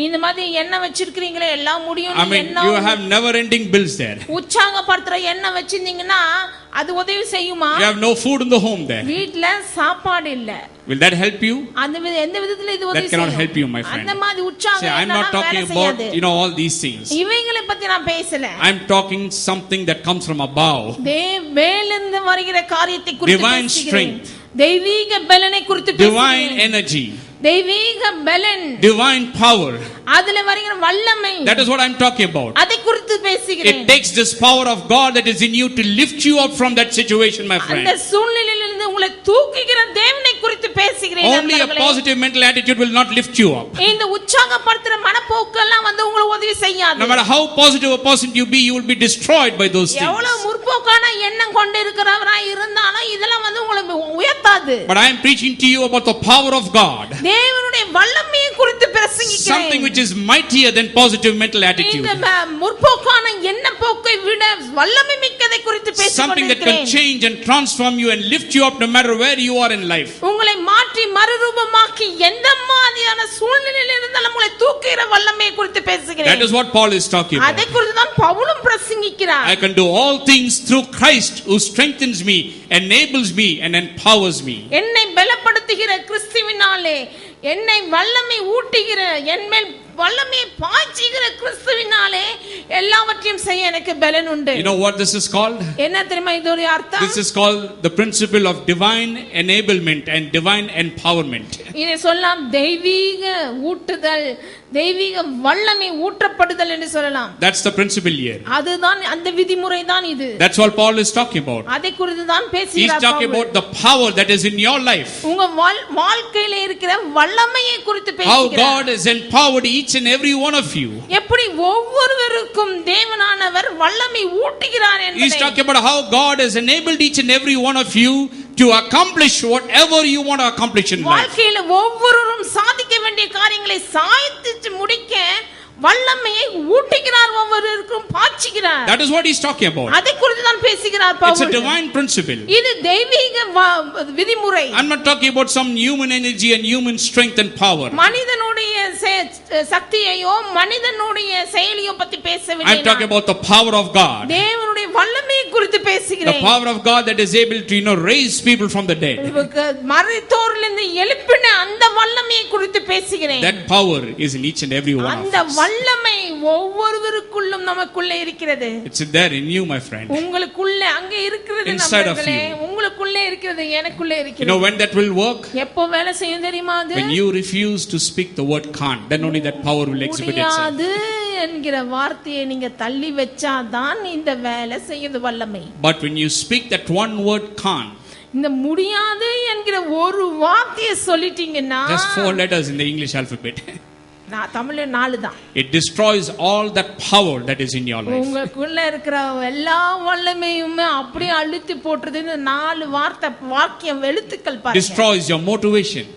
இந்த மாதிரி எண்ணம் வச்சிருக்கீங்களே எல்லாம் முடியும். I mean, you have never ending bills there. உற்சாகப்படுத்துற எண்ணம் வச்சிருந்தீங்கன்னா அது உதவி செய்யுமா? You have no food in the home there. வீட்ல சாப்பாடு இல்ல. Will that help you? அந்த எந்த விதத்துல இது உதவி செய்யும்? That cannot help you, my friend. அந்த மாதிரி உற்சாகம் I am not talking about all these things. இவைகளை பத்தி நான் பேசல. I am talking something that comes from above. மேலிருந்து வருகிற காரியத்தை குறித்து divine பேசுகிறேன். strength, தெய்வீக பலனை குறித்து பேசுகிறேன். divine energy, தெய்வீக பலன், divine power. அதுல வருகிற வல்லமை. That is what I am talking about. அதை குறித்து பேசுகிறேன். It takes this power of God that is in you to lift you up from that situation, my friend. அந்த சூழ்நிலையிலிருந்து உங்களை தூக்குகிற தேவனை குறித்து பேசுகிறேன். Only a positive mental attitude will not lift you up. இந்த உற்சாகப்படுத்துற மனப்போக்கு எல்லாம் உங்களுக்கு உதவி செய்யாது. No matter how positive a person you be, you will be destroyed by those things. எவ்வளவு முற்போக்கான எண்ணம் கொண்டு இருக்கிறவராய் இருந்தாலும் இதெல்லாம் உங்களை உயர்த்தாது. But I am preaching to you about the power of God. தேவனுடைய வல்லமையை குறித்து பிரசங்கிக்கிறேன். Something which is mightier than positive mental attitude. இந்த முற்போக்கான எண்ணப்போக்கை விட வல்லமை மிக்கதை குறித்து பேசிக் Something that can change and transform you and lift you up no matter where you are in life. உங்களை மாற்றி மறுரூபமாக்கி எந்த மாதிரியான சூழ்நிலையில் இருந்தாலும் உங்களை தூக்குகிற வல்லமையை குறித்து பேசுகிறேன். That is what Paul is talking about. அதை குறித்து தான் பவுலும் பிரசங்கிக்கிறார். I can do all things through Christ who strengthens me, enables me and empowers me. என்னை பலப்படுத்துகிற கிறிஸ்துவினாலே, என்னை வல்லமை ஊட்டுகிற, என்மேல் வல்லமை பாய்ச்சுகிற கிறிஸ்துவினாலே எல்லாவற்றையும் செய்ய எனக்கு பலன் உண்டு. You know what this is called? என்ன தெரியுமா இதோட அர்த்தம்? This is called the principle of divine enablement and divine empowerment. இதை சொல்லலாம் தெய்வீக ஊட்டுதல், தெய்வீக வல்லமை ஊற்றப்படுதல் என்று சொல்லலாம். That's the principle here. அதுதான் அந்த விதிமுறை தான் இது. That's what Paul is talking about. அதை குறித்து தான் பேசுகிறார். He's talking about the power that is in your life. உங்க வாழ்க்கையில இருக்கிற வல்லமையை குறித்து பேசுகிறார். How God has empowered each and every one of you. எப்படி ஒவ்வொருவருக்கும் தேவனானவர் வல்லமை ஊட்டுகிறார் என்பதை. He's talking about how God has enabled each and every one of you to accomplish whatever you want to accomplish in life. வாழ்க்கையில ஒவ்வொருவரும் சாதிக்க வேண்டிய காரியங்களை சாதித்து முடிக்க வல்லமையை ஊட்டுகிறார், ஒவ்வொருவருக்கும் பாய்ச்சுகிறார். That is what he's talking about. அதை குறித்து தான் பேசுகிறார் Pavul. It's a divine principle. இது தெய்வீக விதிமுறை. I'm not talking about some human energy and human strength and power. மனிதனுடைய சக்தியையோ மனிதனுடைய செயலியோ பத்தி பேசவில்லை. I'm talking about the power of God. தேவனுடைய வல்லமையை குறித்து பேசுகிறேன். The power of God that is able to raise people from the dead. மரித்தோரிலிருந்து எழுப்பின அந்த வல்லமையை குறித்து பேசுகிறேன். That power is in each and every one of us. அந்த வல்லமை ஒவ்வொருவருக்குள்ளும் நமக்குள்ளே இருக்கிறது. It's there in you, my friend. உங்களுக்குள்ள அங்க இருக்கிறது. Inside of you. உங்களுக்குள்ளே இருக்கிறது, எனக்குள்ளே இருக்கிறது. You know when that will work? எப்போ வேலை செய்யும் தெரியுமா அது? When you refuse to speak the word can't, then only that power will exhibit itself. முடியாது என்கிற வார்த்தையை நீங்க தள்ளி வச்சாதான் இந்த வேலை செய்யுது வல்லமை. But when you speak that one word can't, இந்த முடியாது என்கிற ஒரு வார்த்தையை சொல்லிட்டீங்கன்னா, just 4 letters in the English alphabet, நான் தமிழ்ல 4 தான். it destroys all that power that is in your life. உங்களுக்குள்ள இருக்கிற எல்லா வல்லமையுமே அப்படியே அழுத்தி போட்டுறது இந்த 4 வார்த்தை வாக்கியம் எழுத்துக்கள் பாருங்க. Destroys your motivation.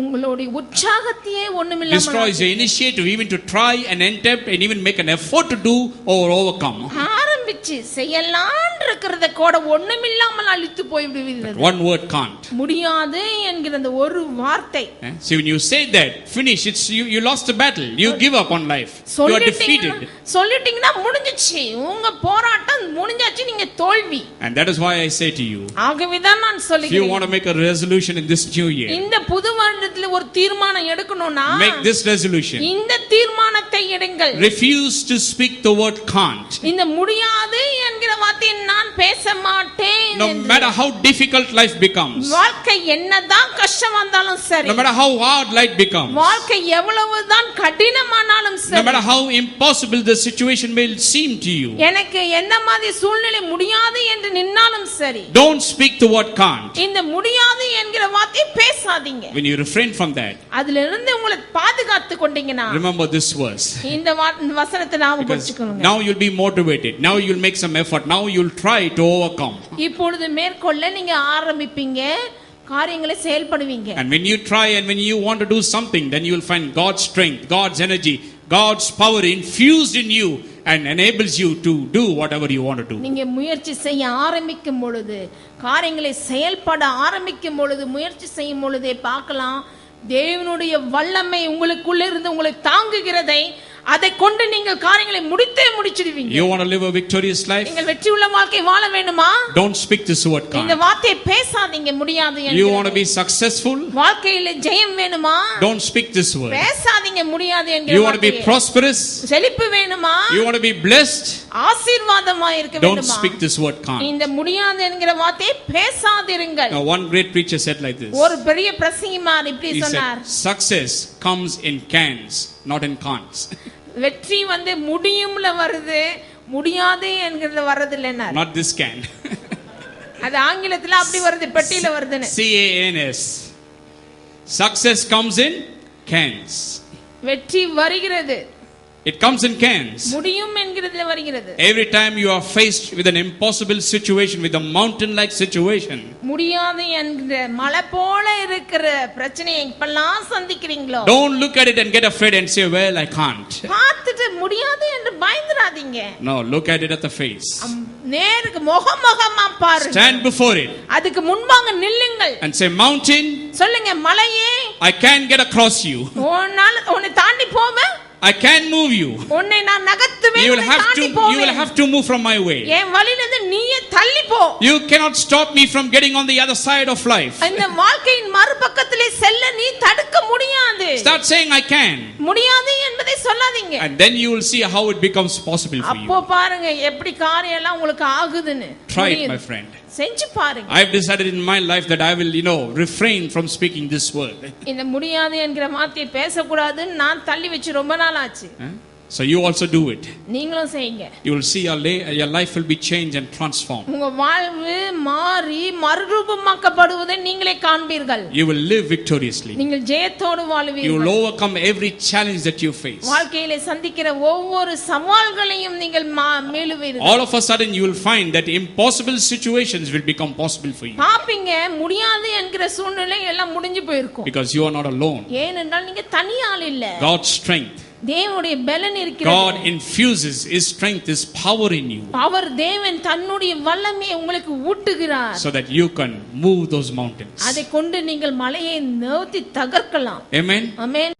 உங்களுடைய உற்சாகத்தையே ஒண்ணுமில்லாம destroys your initiative even to try and attempt and even make an effort to do or overcome. ஆரம்பிச்சு செய்யலாம் இருக்கிறத கூட ஒண்ணுமில்லாமல் அழித்து போய் விடுகிறது. One word can't. முடியாது என்கிற அந்த ஒரு வார்த்தை. See, when you say that, finish, it's you lost the battle. You give up on life. You are defeated. சொல்லிட்டீங்கன்னா முடிஞ்சிச்சு, உங்க போராட்டம் முடிஞ்சாச்சு, நீங்க தோல்வி. And that is why I say to you, ஆகவே தான் நான் சொல்கிறேன், if you want to make a resolution in this new year, இந்த புது வருடத்துல ஒரு தீர்மானம் எடுக்கணும்னா, make this resolution. இந்த தீர்மானத்தை இடுங்கள். Refuse to speak the word can't. இந்த முடியாது என்கிற வார்த்தையை நான் பேச மாட்டேன். No matter how difficult life becomes, வாழ்க்கை என்னதான் கஷ்டம் வந்தாலும் சரி, no matter how hard life becomes, வாழ்க்கை எவ்வளவுதான் கடினமானாலும் no சரி, matter how impossible the situation may seem to you, எனக்கு என்ன மாதிரி சூழ்நிலை முடியாது என்று நின்னாலும் சரி, don't speak the word can't. இந்த முடியாது என்கிற வார்த்தையை பேசாதீங்க. When you refrain from that, அதிலிருந்து உங்களை பாதுகாத்து கொண்டீங்கன்னா, remember this verse, இந்த வசனத்தை நாம because படிச்சுக்கோங்க. now you'll be motivated, now you'll make some effort, now you'll try to overcome. இப்பொழுது மேற்கொள்ள நீங்க ஆரம்பிப்பீங்க, காரியங்களை செயல்படுவீங்க. And when you try and when you want to do something, then you will find God's strength, God's energy, God's power infused in you and enables you to do whatever you want to do. நீங்க முயற்சி செய்ய ஆரம்பிக்கும் பொழுது, காரியங்களை செயல்பட ஆரம்பிக்கும் பொழுது, முயற்சி செய்யும் பொழுதே பார்க்கலாம் தேவனுடைய வல்லமை உங்களுக்குள்ள இருந்து உங்களை தாங்குகிறதை, அதை கொண்டு நீங்கள் காரியங்களை முடிச்சிடுவீங்க. You want to live a victorious life? நீங்கள் வெற்றி உள்ள வாழ்க்கை வாழ வேண்டுமா? Don't speak this word can't. இந்த வார்த்தையை பேசாதீங்க முடியாது என்று. You want to be successful? வாழ்க்கையில ஜெயம் வேணுமா? Don't speak this word. பேசாதீங்க முடியாது என்கிற. You want to be prosperous? செழிப்பு வேணுமா? You want to be blessed? ஆசீர்வாதமாய் இருக்க வேண்டுமா? Don't speak this word can't. இந்த முடியாது என்கிற வார்த்தையை பேசாதிருங்கள். Now one great preacher said like this. ஒரு பெரிய பிரசங்கிமார் இப்படி சொன்னார். Success comes in cans, not in can'ts. வெற்றி வந்து முடியும்ல வருது, முடியாது என்கிறது வரது இல்லைன்னா. Not this can. அது ஆங்கிலத்துல அப்படி வருது, பெட்டியில வருதுன்னு. CANS. Success comes in cans. வெற்றி வருகிறது. It comes in cans. முடியும் என்கிறதுல வருகிறது. Every time you are faced with an impossible situation, with a mountain like situation, முடியாது என்கிற மலை போல இருக்கிற பிரச்சனையை இப்பெல்லாம் சந்திக்கிறீங்களோ, don't look at it and get afraid and say, well, I can't. பார்த்துட்டு முடியாது என்று பயந்துடாதீங்க. No, look at it at the face. நேருக்கு முகமுகமா பாருங்க. Stand before it. அதுக்கு முன்பாக நில்லுங்கள். And say, mountain, சொல்லுங்க மலையே, I can't get across you. உன்னை தாண்டி போவேன். I can't move you. உன்னை நான் நகர்த்துவேன். You will have to move from my way. என் வழியிலிருந்து நீயே தள்ளி போ. You cannot stop me from getting on the other side of life. இந்த வாழ்க்கையின் மறுபக்கத்திலே செல்ல நீ தடுக்க முடியாது. Start saying I can. முடியாது என்பதை சொல்லாதீங்க. And then you will see how it becomes possible for you. அப்போ பாருங்க எப்படி காரியம் எல்லாம் உங்களுக்கு ஆகுதுன்னு. Try it, my friend. செஞ்சு பாருங்க. I have decided in my life that I will, refrain from speaking this word. இந்த முடியாது என்கிற வார்த்தையை பேசக்கூடாதுன்னு நான் தள்ளி வச்சு ரொம்ப நாள் ஆச்சு. So you also do it. நீங்களும் செய்யுங்க. You will see your life will be changed and transformed. உங்க வாழ்வு மாறி மறுரூபமாக்கப்படுவதை நீங்களே காண்பீர்கள். You will live victoriously. நீங்கள் ஜெயத்தோடு வாழ்வீர்கள். You will overcome every challenge that you face. வாழ்க்கையிலே சந்திக்கிற ஒவ்வொரு சவால்களையும் நீங்கள் மேலுவீர்கள். All of a sudden you will find that impossible situations will become possible for you. பாப்பீங்க முடியாது என்கிற சூழ்நிலை எல்லாம் முடிஞ்சு போயிருக்கும். Because you are not alone. ஏனென்றால் நீங்க தனியாள் இல்ல. God's strength, தேவனுடைய பலன் இருக்கிறது. God infuses his strength, his power in you, அவர் தேவன் தன்னுடைய வல்லமையை உங்களுக்கு ஊட்டுகிறார். so that you can move those mountains. அதை கொண்டு நீங்கள் மலையை நோக்கி தகர்க்கலாம். Amen. ஆமென்.